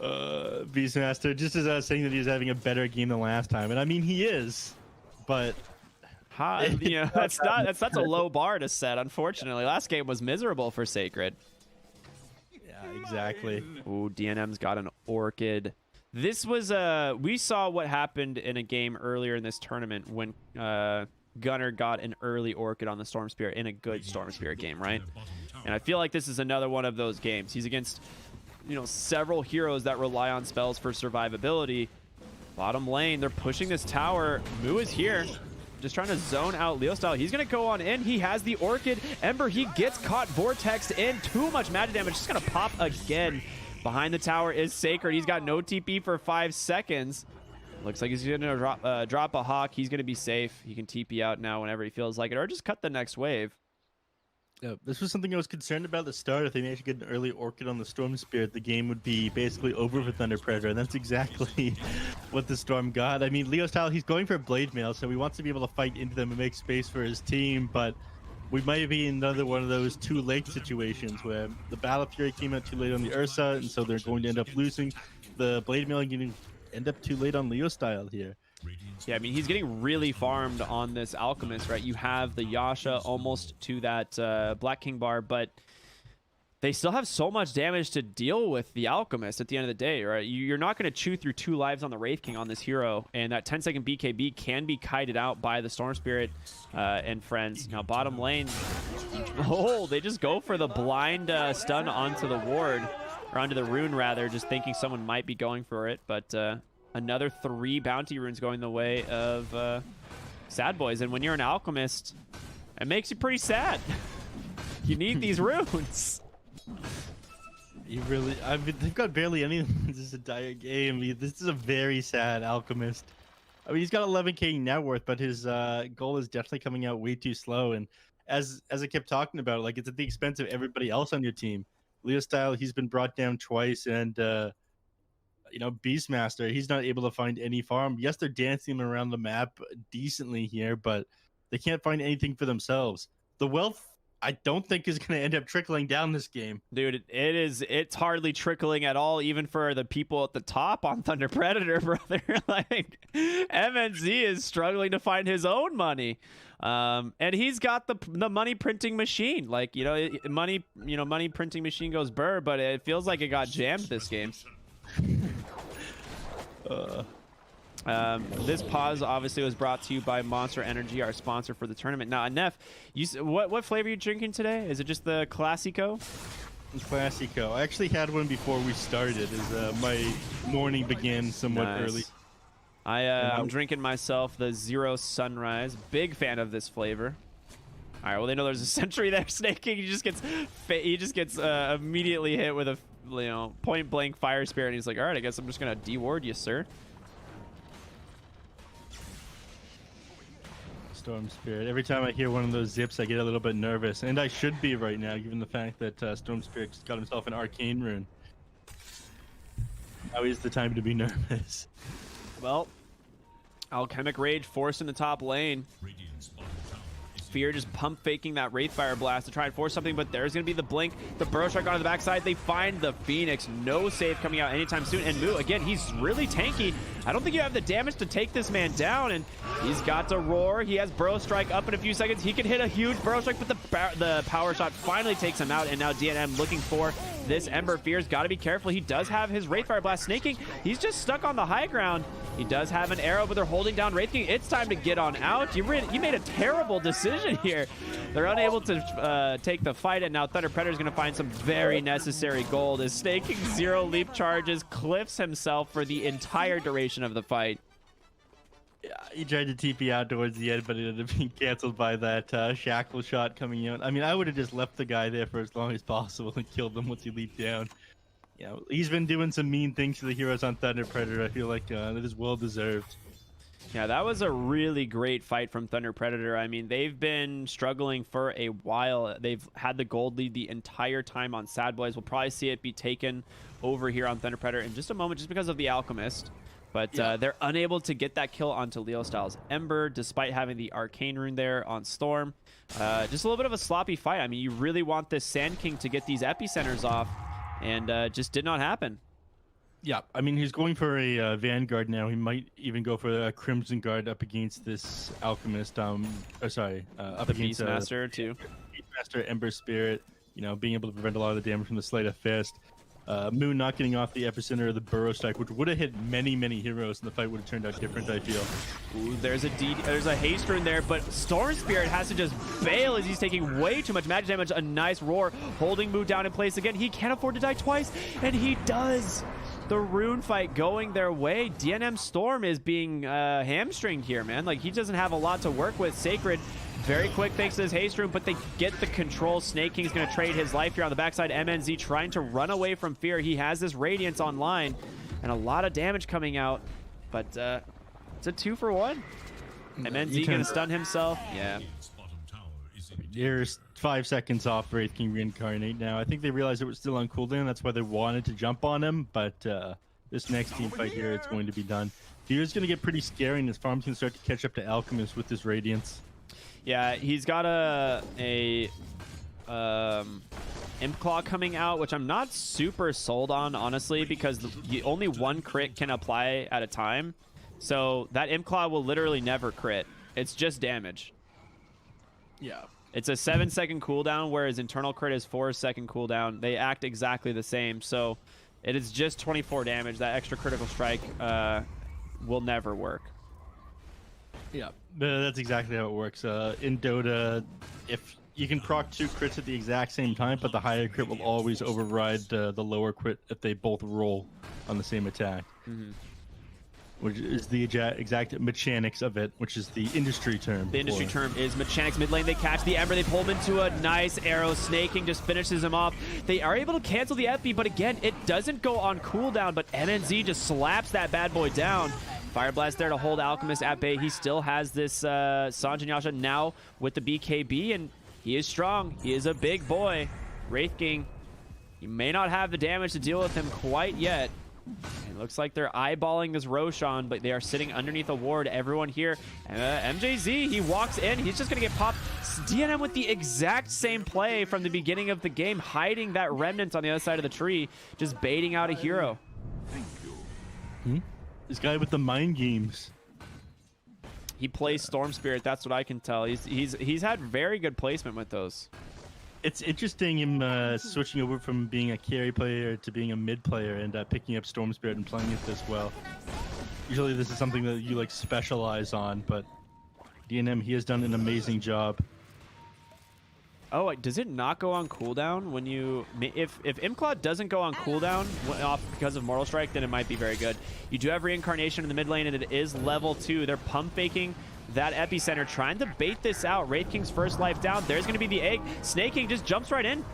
Beastmaster, just as I was saying that he's having a better game than last time, and I mean he is, but you know, that's a low bar to set. Unfortunately, last game was miserable for Sacred. Yeah, exactly. Ooh, DNM's got an Orchid. This was we saw what happened in a game earlier in this tournament when Gunnar got an early Orchid on the Storm Spirit in a good Storm Spirit game, right? And I feel like this is another one of those games. He's against, you know, several heroes that rely on spells for survivability. Bottom lane, they're pushing this tower. Moo is here, just trying to zone out Leo style. He's gonna go on in. He has the Orchid. Ember, he gets caught vortexed in. Too much magic damage. Just gonna pop again. Behind the tower is Sacred. He's got no TP for 5 seconds. Looks like he's gonna drop a Hawk. He's gonna be safe. He can TP out now whenever he feels like it, or just cut the next wave. Yeah, this was something I was concerned about at the start. If they managed to get an early Orchid on the Storm Spirit, the game would be basically over for Thunder Predator, and that's exactly what the Storm got. I mean, Leo style, he's going for Blade Mail, so he wants to be able to fight into them and make space for his team, but we might be in another one of those too late situations where the Battle Fury came out too late on the Ursa, and so they're going to end up losing. The Blade Mail and end up too late on Leo style here. Yeah, I mean, he's getting really farmed on this Alchemist, right? You have the Yasha almost to that Black King bar, but they still have so much damage to deal with the Alchemist at the end of the day, right? You're not going to chew through 2 lives on the Wraith King on this hero, and that 10-second BKB can be kited out by the Storm Spirit and friends. Now, bottom lane, oh, they just go for the blind stun onto the ward, or onto the rune, rather, just thinking someone might be going for it, but another 3 bounty runes going the way of Sadboys. And when you're an Alchemist, it makes you pretty sad. You need these runes. You really, I mean, they've got barely anything. This is a dire game. This is a very sad Alchemist. I mean, he's got 11k net worth, but his goal is definitely coming out way too slow. And as I kept talking about, like, it's at the expense of everybody else on your team. Leo style, he's been brought down twice, and you know, Beastmaster, he's not able to find any farm. Yes, they're dancing around the map decently here, but they can't find anything for themselves. The wealth, I don't think, is going to end up trickling down this game. Dude, it's hardly trickling at all, even for the people at the top on Thunder Predator, brother. Like, MNZ is struggling to find his own money. And he's got the money printing machine. Like, you know, money printing machine goes burr, but it feels like it got jammed this game. This pause obviously was brought to you by Monster Energy, our sponsor for the tournament. Now, Neff, what flavor are you drinking today? Is it just the Classico? Classico. I actually had one before we started, as my morning began somewhat early. I'm drinking myself the Zero Sunrise. Big fan of this flavor. All right, well, they know there's a sentry there, Snaking. He just gets immediately hit with a point blank fire spirit, and he's like, all right, I guess I'm just gonna deward you, sir. Storm Spirit. Every time I hear one of those zips, I get a little bit nervous, and I should be right now, given the fact that Storm Spirit's got himself an arcane rune. Now is the time to be nervous. Well, Alchemic Rage forced in the top lane. Fear just pump faking that Wraithfire Blast to try and force something, but there's going to be the blink. The Burrow Strike onto the backside. They find the Phoenix. No save coming out anytime soon. And Moo, again, he's really tanky. I don't think you have the damage to take this man down, and he's got to roar. He has Burrow Strike up in a few seconds. He can hit a huge Burrow Strike, but the power shot finally takes him out, and now DNM looking for this Ember. Fear's got to be careful. He does have his Wraithfire Blast snaking. He's just stuck on the high ground. He does have an arrow, but they're holding down Wraith King. It's time to get on out. You made a terrible decision here. They're unable to take the fight, and now Thunder Predator's going to find some very necessary gold as snaking 0 leap charges, cliffs himself for the entire duration of the fight. Yeah, he tried to TP out towards the end, but it ended up being canceled by that shackle shot coming out. I mean, I would have just left the guy there for as long as possible and killed him once he leaped down. You know, he's been doing some mean things to the heroes on Thunder Predator. I feel like that is well deserved. Yeah, that was a really great fight from Thunder Predator. I mean, they've been struggling for a while. They've had the gold lead the entire time on Sadboys. We'll probably see it be taken over here on Thunder Predator in just a moment just because of the Alchemist. But they're unable to get that kill onto Leo Styles' Ember, despite having the Arcane Rune there on Storm. Just a little bit of a sloppy fight. I mean, you really want this Sand King to get these epicenters off, and just did not happen. Yeah, I mean, he's going for a Vanguard now. He might even go for a Crimson Guard up against this Alchemist. Up against Beastmaster too. Beastmaster, Ember Spirit. You know, being able to prevent a lot of the damage from the Sleight of Fist. Moon not getting off the epicenter of the Burrow Strike, which would have hit many heroes, and the fight would have turned out different, I feel. Ooh, there's a haste rune there, but Storm Spirit has to just bail as he's taking way too much magic damage. A nice roar, holding Moo down in place again. He can't afford to die twice, and he does. The rune fight going their way. DNM Storm is being hamstringed here, man. Like, he doesn't have a lot to work with. Sacred, very quick thanks to his haste rune, but they get the control. Snake King's going to trade his life here on the backside. MNZ trying to run away from Fear. He has this Radiance online and a lot of damage coming out, but it's a 2-for-1. MNZ going to stun himself. Yeah. There's 5 seconds off Wraith King Reincarnate now. I think they realized it was still on cooldown. That's why they wanted to jump on him, but this next team fight here, it's going to be done. Fear's going to get pretty scary, and his farm's going to start to catch up to Alchemist with this Radiance. Yeah, he's got a Imp Claw coming out, which I'm not super sold on, honestly, because only one crit can apply at a time. So that Imp Claw will literally never crit. It's just damage. Yeah. It's a 7-second cooldown, whereas internal crit is 4-second cooldown. They act exactly the same, so it is just 24 damage. That extra critical strike will never work. Yeah, that's exactly how it works. In Dota, if you can proc 2 crits at the exact same time, but the higher crit will always override the lower crit if they both roll on the same attack. Mm-hmm. Which is the exact mechanics of it, which is the industry term. The industry term is mechanics. Mid lane, they catch the Ember. They pull him into a nice arrow. Snake King just finishes him off. They are able to cancel the FB, but again, it doesn't go on cooldown, but MNZ just slaps that bad boy down. Fire Blast there to hold Alchemist at bay. He still has this Sanjin Yasha now with the BKB, and he is strong. He is a big boy. Wraith King, you may not have the damage to deal with him quite yet. It looks like they're eyeballing this Roshan, but they are sitting underneath a ward. Everyone here. MJZ, he walks in. He's just going to get popped. DNM with the exact same play from the beginning of the game, hiding that remnant on the other side of the tree, just baiting out a hero. Thank you. This guy with the mind games. He plays Storm Spirit. That's what I can tell. He's had very good placement with those. It's interesting him switching over from being a carry player to being a mid player and picking up Storm Spirit and playing it this well. Usually this is something that you like specialize on, but DNM, he has done an amazing job. Oh, does it not go on cooldown when you... If Imclaw doesn't go on cooldown off because of Mortal Strike, then it might be very good. You do have Reincarnation in the mid lane, and it is level 2. They're pump faking that epicenter, trying to bait this out. Wraith King's first life down. There's going to be the egg. Snake King just jumps right in.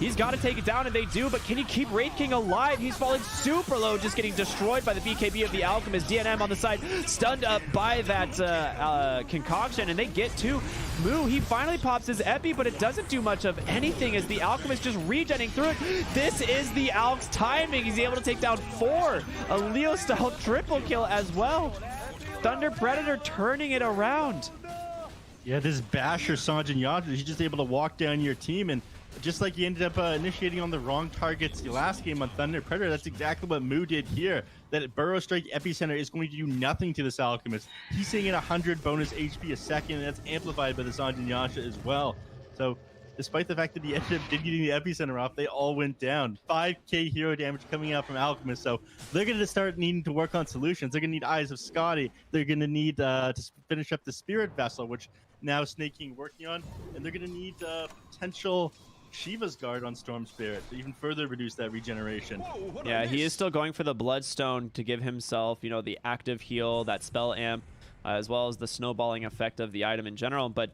He's got to take it down, and they do, but can he keep Wraith King alive? He's falling super low, just getting destroyed by the BKB of the Alchemist. DNM on the side, stunned up by that concoction, and they get to Moo. He finally pops his Epi, but it doesn't do much of anything as the Alchemist just regenning through it. This is the Alk's timing. He's able to take down 4. A Leo-style triple kill as well. Thunder Predator turning it around. Yeah, this basher Sanjin Yatra, he's just able to walk down your team, and just like he ended up initiating on the wrong targets last game on Thunder Predator, that's exactly what Moo did here. That Burrow Strike Epicenter is going to do nothing to this Alchemist. He's seeing at 100 bonus HP a second, and that's amplified by the Sanjin Yatra as well. So, despite the fact that he ended up getting the Epicenter off, they all went down. 5k hero damage coming out from Alchemist, so they're going to start needing to work on solutions. They're going to need Eyes of Scotty. They're going to need to finish up the Spirit Vessel, which now Snake King working on, and they're going to need potential Shiva's Guard on Storm Spirit to even further reduce that regeneration. Yeah, he is still going for the Bloodstone to give himself, you know, the active heal, that spell amp, as well as the snowballing effect of the item in general, but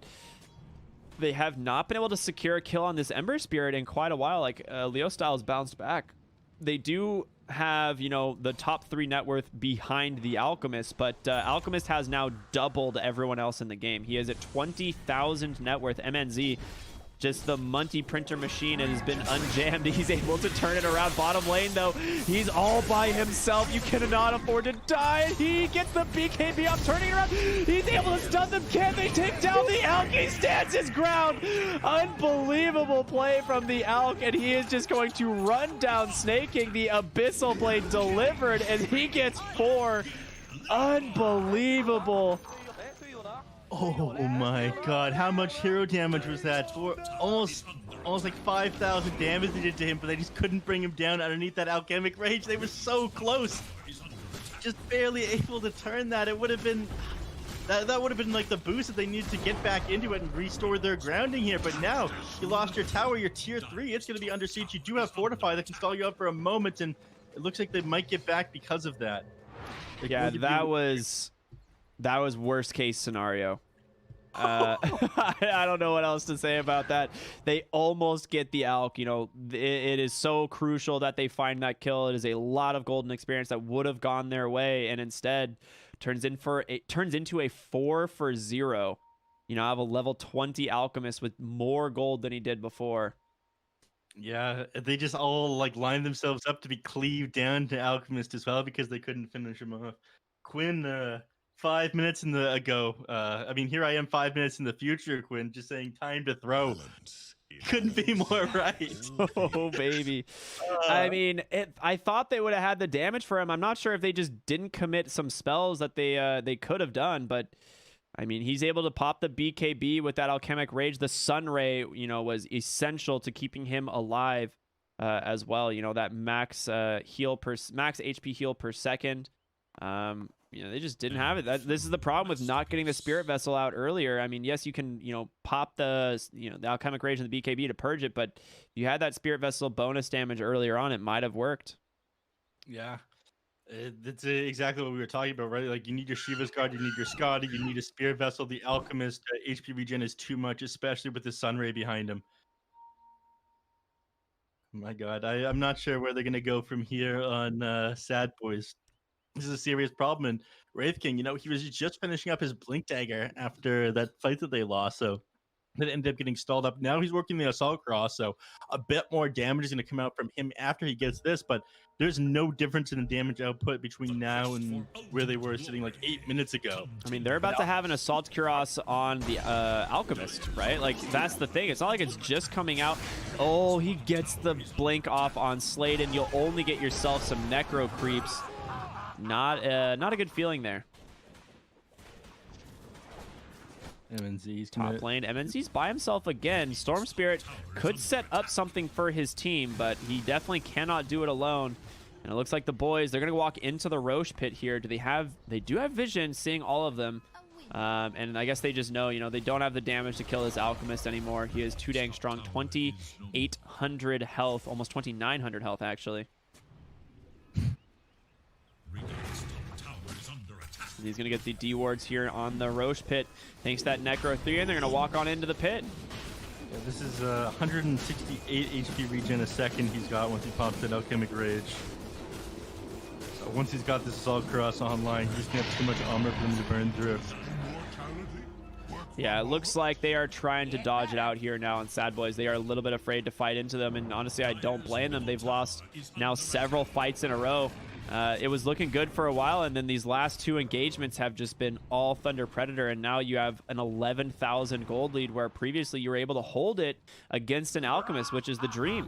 they have not been able to secure a kill on this Ember Spirit in quite a while. Like, Leo Styles bounced back. They do have, you know, the top 3 net worth behind the Alchemist, but Alchemist has now doubled everyone else in the game. He is at 20,000 net worth. MNZ, just the Munty printer machine, and has been unjammed. He's able to turn it around. Bottom lane, though, he's all by himself. You cannot afford to die. He gets the BKB up, turning around. He's able to stun them. Can they take down the Alk? He stands his ground. Unbelievable play from the Alk, and he is just going to run down Snake King. The Abyssal Blade delivered, and he gets 4. Unbelievable. Oh my god, how much hero damage was that? For almost like 5,000 damage they did to him, but they just couldn't bring him down underneath that Alchemic Rage. They were so close. Just barely able to turn that. It would have been that would have been like the boost that they needed to get back into it and restore their grounding here. But now you lost your tower, your tier 3. It's going to be under siege. You do have Fortify that can stall you up for a moment, and it looks like they might get back because of that. Like, yeah, that was worst case scenario. I don't know what else to say about that. They almost get the Alk. You know, it is so crucial that they find that kill. It is a lot of golden experience that would have gone their way, and instead turns into a 4 for 0. You know, I have a level 20 Alchemist with more gold than he did before. Yeah, they just all like lined themselves up to be cleaved down to Alchemist as well because they couldn't finish him off. Quinn, 5 minutes ago. I mean, here I am 5 minutes in the future, Quinn, just saying time to throw. Couldn't be more right. Oh, baby. I mean, I thought they would have had the damage for him. I'm not sure if they just didn't commit some spells that they could have done, but I mean, he's able to pop the BKB with that Alchemic Rage. The Sun Ray, you know, was essential to keeping him alive as well. You know, that max HP heal per second. You know, they just didn't have it. This is the problem with not getting the Spirit Vessel out earlier. I mean, yes, you can, you know, pop the Alchemic Rage and the BKB to purge it, but if you had that Spirit Vessel bonus damage earlier on, it might have worked. Yeah, that's exactly what we were talking about, right? Like, you need your Shiva's Guard, you need your Scotty, you need a Spirit Vessel. The Alchemist HP regen is too much, especially with the Sunray behind him. Oh my god, I'm not sure where they're going to go from here on Sadboys. This is a serious problem, and Wraith King, you know, he was just finishing up his Blink Dagger after that fight that they lost, so that ended up getting stalled up. Now he's working the Assault Cross, so a bit more damage is going to come out from him after he gets this, but there's no difference in the damage output between now and where they were sitting like 8 minutes ago. I mean, they're about to have an Assault Cuirass on the Alchemist, right? Like, that's the thing. It's not like it's just coming out. Oh, he gets the Blink off on Slade, and you'll only get yourself some Necro creeps. Not a good feeling there. MNZ's top lane. MNZ's by himself again. Storm Spirit could set up something for his team, but he definitely cannot do it alone. And it looks like the boys, they're going to walk into the Roche pit here. They do have vision, seeing all of them. And I guess they just know, you know, they don't have the damage to kill this Alchemist anymore. He is too dang strong. 2,800 health, almost 2,900 health, actually. He's going to get the D wards here on the Roche pit. Thanks to that Necro 3, and they're going to walk on into the pit. Yeah, this is 168 HP regen a second he's got once he pops that Alchemic Rage. So once he's got this Assault Cross online, he's gonna have too much armor for him to burn through. Yeah, it looks like they are trying to dodge it out here now on Sadboys. They are a little bit afraid to fight into them, and honestly, I don't blame them. They've lost now several fights in a row. It was looking good for a while, and then these last two engagements have just been all Thunder Predator, and now you have an 11,000 gold lead where previously you were able to hold it against an Alchemist, which is the dream.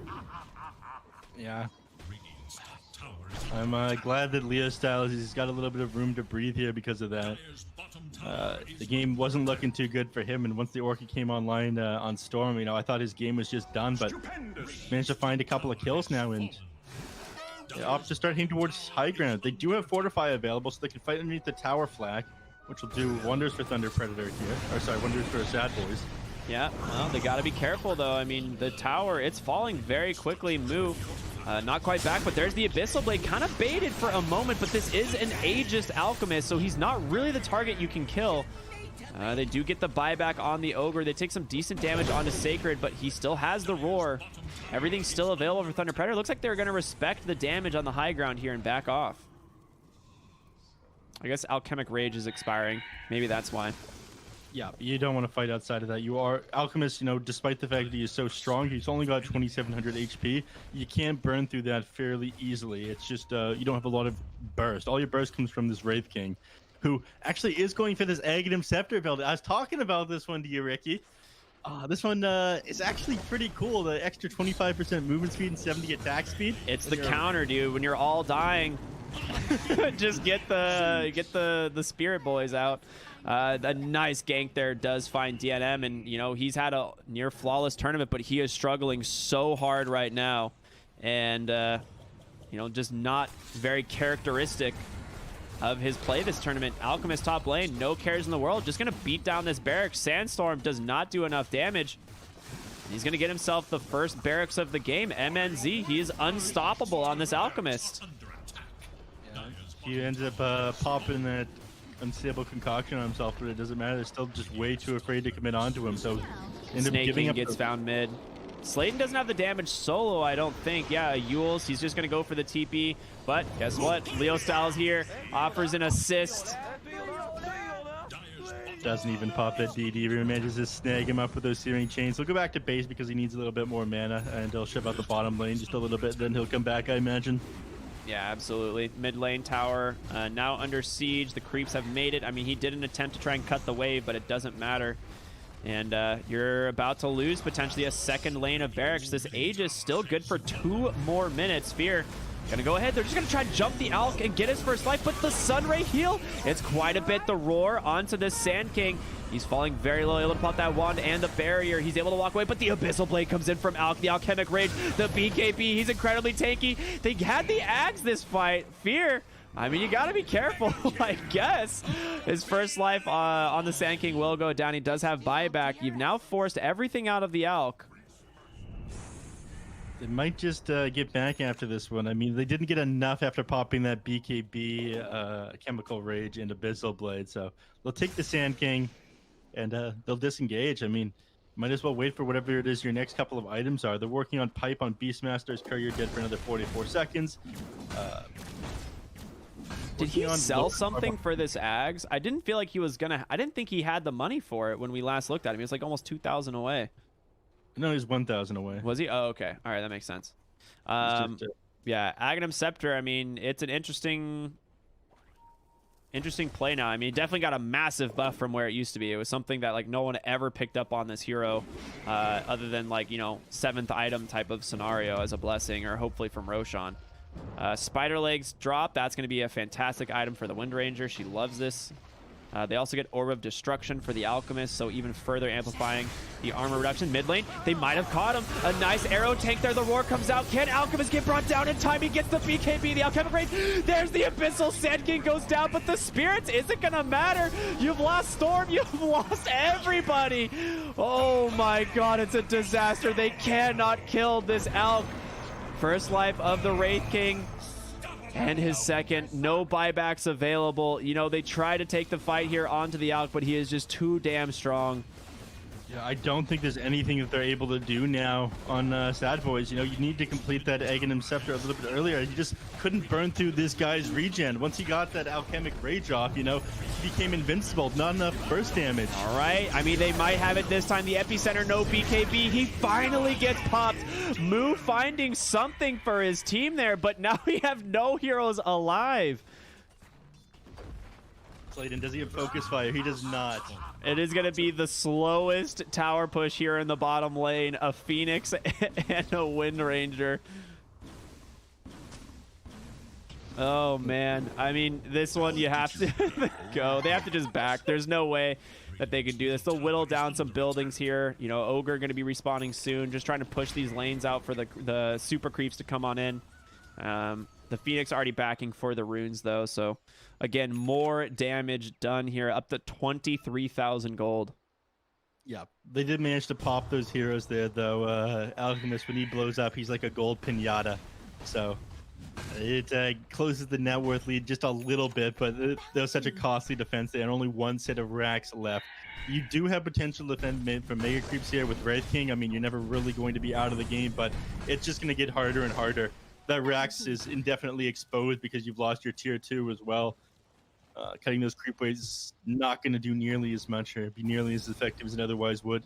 Yeah. I'm glad that Leo Styles has got a little bit of room to breathe here because of that. The game wasn't looking too good for him, and once the Orchid came online on Storm, I thought his game was just done, but managed to find a couple of kills now, and they opt to start heading towards high ground. They do have Fortify available, so they can fight underneath the tower flag, which will do wonders for Thunder Predator here. Or sorry, wonders for Sadboys. Yeah, well, they got to be careful, though. I mean, the tower, it's falling very quickly. Move. Not quite back, but there's the Abyssal Blade. Kind of baited for a moment, but this is an Aegis Alchemist, so he's not really the target you can kill. They do get the buyback on the Ogre. They take some decent damage onto Sacred, but he still has the Roar. Everything's still available for Thunder Predator. Looks like they're going to respect the damage on the high ground here and back off. I guess Alchemic Rage is expiring. Maybe that's why. Yeah, you don't want to fight outside of that. You are Alchemist, despite the fact that he is so strong, he's only got 2,700 HP. You can't burn through that fairly easily. It's just you don't have a lot of burst. All your burst comes from this Wraith King, who actually is going for this Aghanim Scepter build. I was talking about this one to you, Ricky. This one is actually pretty cool. The extra 25% movement speed and 70 attack speed. It's the counter, dude. When you're all dying, just get the Spirit Boys out. A nice gank there does find DNM, and he's had a near flawless tournament, but he is struggling so hard right now, and just not very characteristic of his play this tournament. Alchemist top lane, no cares in the world, just gonna beat down this barracks. Sandstorm does not do enough damage. He's gonna get himself the first barracks of the game. MNZ, he is unstoppable on this Alchemist. Yeah, he ends up popping that unstable concoction on himself, but it doesn't matter. They're still just way too afraid to commit onto him, so end up giving up. Gets found mid. Slayton doesn't have the damage solo, I don't think. Yeah, Yules, he's just going to go for the TP. But guess what? Leo Styles here offers an assist. Doesn't even pop that DD. Manages to snag him up with those Searing Chains. He'll go back to base because he needs a little bit more mana, and he'll shove out the bottom lane just a little bit. Then he'll come back, I imagine. Yeah, absolutely. Mid lane tower now under siege. The creeps have made it. I mean, he did an attempt to try and cut the wave, but it doesn't matter. And you're about to lose potentially a second lane of barracks. This Aegis still good for 2 more minutes. Fear gonna go ahead. They're just gonna try and jump the Alk and get his first life, but the Sunray heal, it's quite a bit. The Roar onto the Sand King. He's falling very low, able to pop that wand and the barrier. He's able to walk away, but the Abyssal Blade comes in from Alk. The Alchemic Rage, the BKB, he's incredibly tanky. They had the Ags this fight. Fear, I mean, you gotta be careful, I guess. His first life on the Sand King will go down. He does have buyback. You've now forced everything out of the Alk. They might just get back after this one. I mean, they didn't get enough after popping that BKB, Chemical Rage, and Abyssal Blade, so they'll take the Sand King, and they'll disengage. I mean, might as well wait for whatever it is your next couple of items are. They're working on Pipe on Beastmaster's Courier, dead for another 44 seconds. Did he sell something for this Ags? I didn't feel like he was gonna. I didn't think he had the money for it when we last looked at him. He was like almost 2,000 away. No, he's 1,000 away. Was he? Oh, okay. All right, that makes sense. Yeah, Aghanim Scepter. I mean, it's an interesting play now. I mean, it definitely got a massive buff from where it used to be. It was something that like no one ever picked up on this hero, other than like 7th item type of scenario as a blessing, or hopefully from Roshan. Spider Legs drop. That's going to be a fantastic item for the Wind Ranger. She loves this. They also get Orb of Destruction for the Alchemist, so even further amplifying the armor reduction. Mid lane, they might have caught him. A nice arrow tank there. The Roar comes out. Can Alchemist get brought down in time? He gets the BKB, the Alchemic Rage. There's the Abyssal. Sand King goes down, but the Spirits isn't going to matter. You've lost Storm. You've lost everybody. Oh my god, it's a disaster. They cannot kill this Alk. First life of the Wraith King. And his second. No buybacks available. They try to take the fight here onto the Alk, but he is just too damn strong. Yeah, I don't think there's anything that they're able to do now on Sadboys. You know, you need to complete that Aghanim Scepter a little bit earlier. You just couldn't burn through this guy's regen. Once he got that Alchemic Rage off, you know, he became invincible. Not enough burst damage. All right. I mean, they might have it this time. The Epicenter, no BKB. He finally gets popped. Moo finding something for his team there, but now we have no heroes alive. Slayton, does he have Focus Fire? He does not. It is going to be the slowest tower push here in the bottom lane. A Phoenix and a Wind Ranger. Oh, man. I mean, this one you have to go. They have to just back. There's no way that they can do this. They'll whittle down some buildings here. You know, Ogre going to be respawning soon. Just trying to push these lanes out for the super creeps to come on in. The Phoenix already backing for the runes, though. So, again, more damage done here. Up to 23,000 gold. Yeah, they did manage to pop those heroes there, though. Alchemist, when he blows up, he's like a gold pinata. So, it closes the net worth lead just a little bit, but there was such a costly defense there, and only one set of racks left. You do have potential to defend from Mega Creeps here with Wraith King. I mean, you're never really going to be out of the game, but it's just going to get harder and harder. That Rax is indefinitely exposed because you've lost your tier 2 as well. Cutting those creep waves is not going to do nearly as much or be nearly as effective as it otherwise would.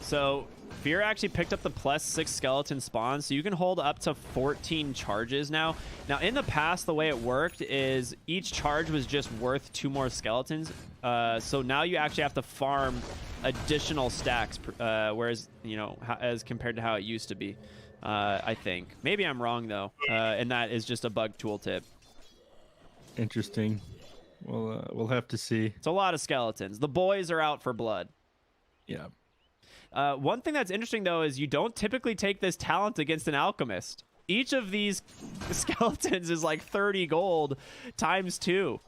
So Fear actually picked up the +6 skeleton spawn, so you can hold up to 14 charges now. Now, in the past, the way it worked is each charge was just worth 2 more skeletons. So now you actually have to farm additional stacks, whereas, you know, as compared to how it used to be. I think. Maybe I'm wrong, though, and that is just a bug tooltip. Interesting. Well, we'll have to see. It's a lot of skeletons. The boys are out for blood. Yeah. One thing that's interesting, though, is you don't typically take this talent against an alchemist. Each of these skeletons is like 30 gold times 2.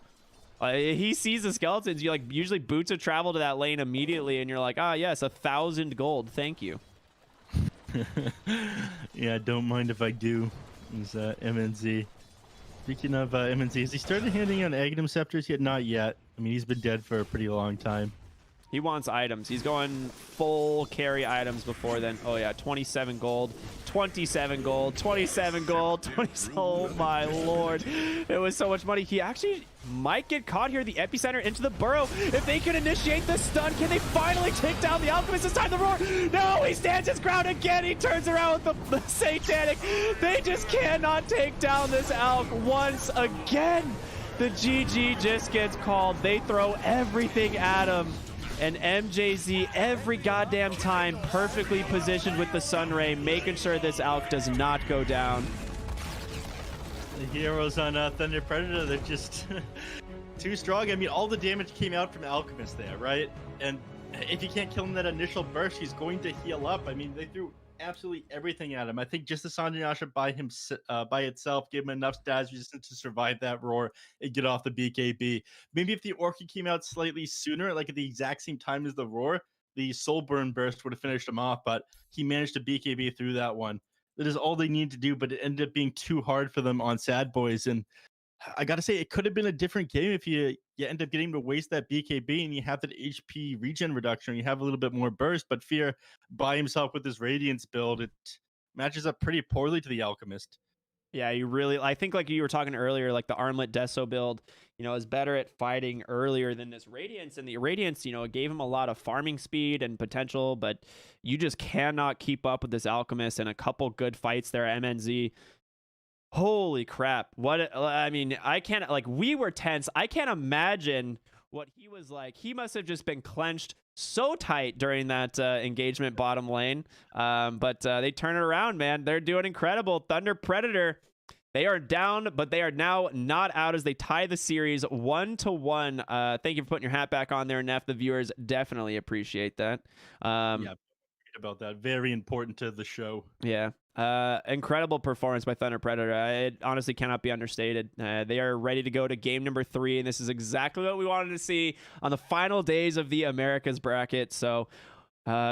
He sees the skeletons. You like usually boots of travel to that lane immediately, and you're like, ah, yes, 1,000 gold. Thank you. Yeah, don't mind if I do. He's MNZ. Speaking of MNZ, has he started handing out Aghanim Scepters yet? Not yet. I mean, he's been dead for a pretty long time. He wants items. He's going full carry items before then. Oh, yeah, 27 gold, 27 gold, 27 gold, 20. Oh, my Lord. It was so much money. He actually might get caught here. The Epicenter into the burrow. If they can initiate the stun, can they finally take down the Alchemist? It's time to roar. No, he stands his ground again. He turns around with the Satanic. They just cannot take down this Alch once again. The GG just gets called. They throw everything at him. And MJZ every goddamn time perfectly positioned with the Sunray, making sure this Alch does not go down. The heroes on Thunder Predator, they're just too strong. I mean, all the damage came out from Alchemist there, right? And if you can't kill him that initial burst, he's going to heal up. I mean, they threw absolutely everything at him. I think just the Sanjayasha by itself gave him enough stats resistance to survive that roar and get off the BKB. Maybe if the Orchid came out slightly sooner, like at the exact same time as the roar, the Soulburn burst would have finished him off, but he managed to BKB through that one. That is all they need to do, but it ended up being too hard for them on Sadboys. And I gotta say, it could have been a different game if you end up getting to waste that BKB and you have that HP regen reduction. You have a little bit more burst, but Fear by himself with his Radiance build, it matches up pretty poorly to the Alchemist. Yeah, I think like you were talking earlier, like the Armlet Deso build, you know, is better at fighting earlier than this Radiance. And the Radiance, you know, it gave him a lot of farming speed and potential, but you just cannot keep up with this Alchemist. And a couple good fights there, MNZ. Holy crap. I mean, I can't, like, we were tense. I can't imagine what he was like. He must have just been clenched so tight during that engagement bottom lane. But they turn it around, man. They're doing incredible. Thunder Predator, they are down, but they are now not out as they tie the series 1-1. Thank you for putting your hat back on there, Neff. The viewers definitely appreciate that. Yeah, about that. Very important to the show. Yeah. Incredible performance by Thunder Predator. It honestly cannot be understated. They are ready to go to game number 3, and this is exactly what we wanted to see on the final days of the Americas bracket. So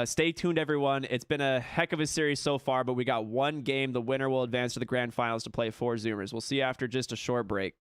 stay tuned, everyone. It's been a heck of a series so far, but we got one game. The winner will advance to the grand finals to play 4 Zoomers. We'll see you after just a short break.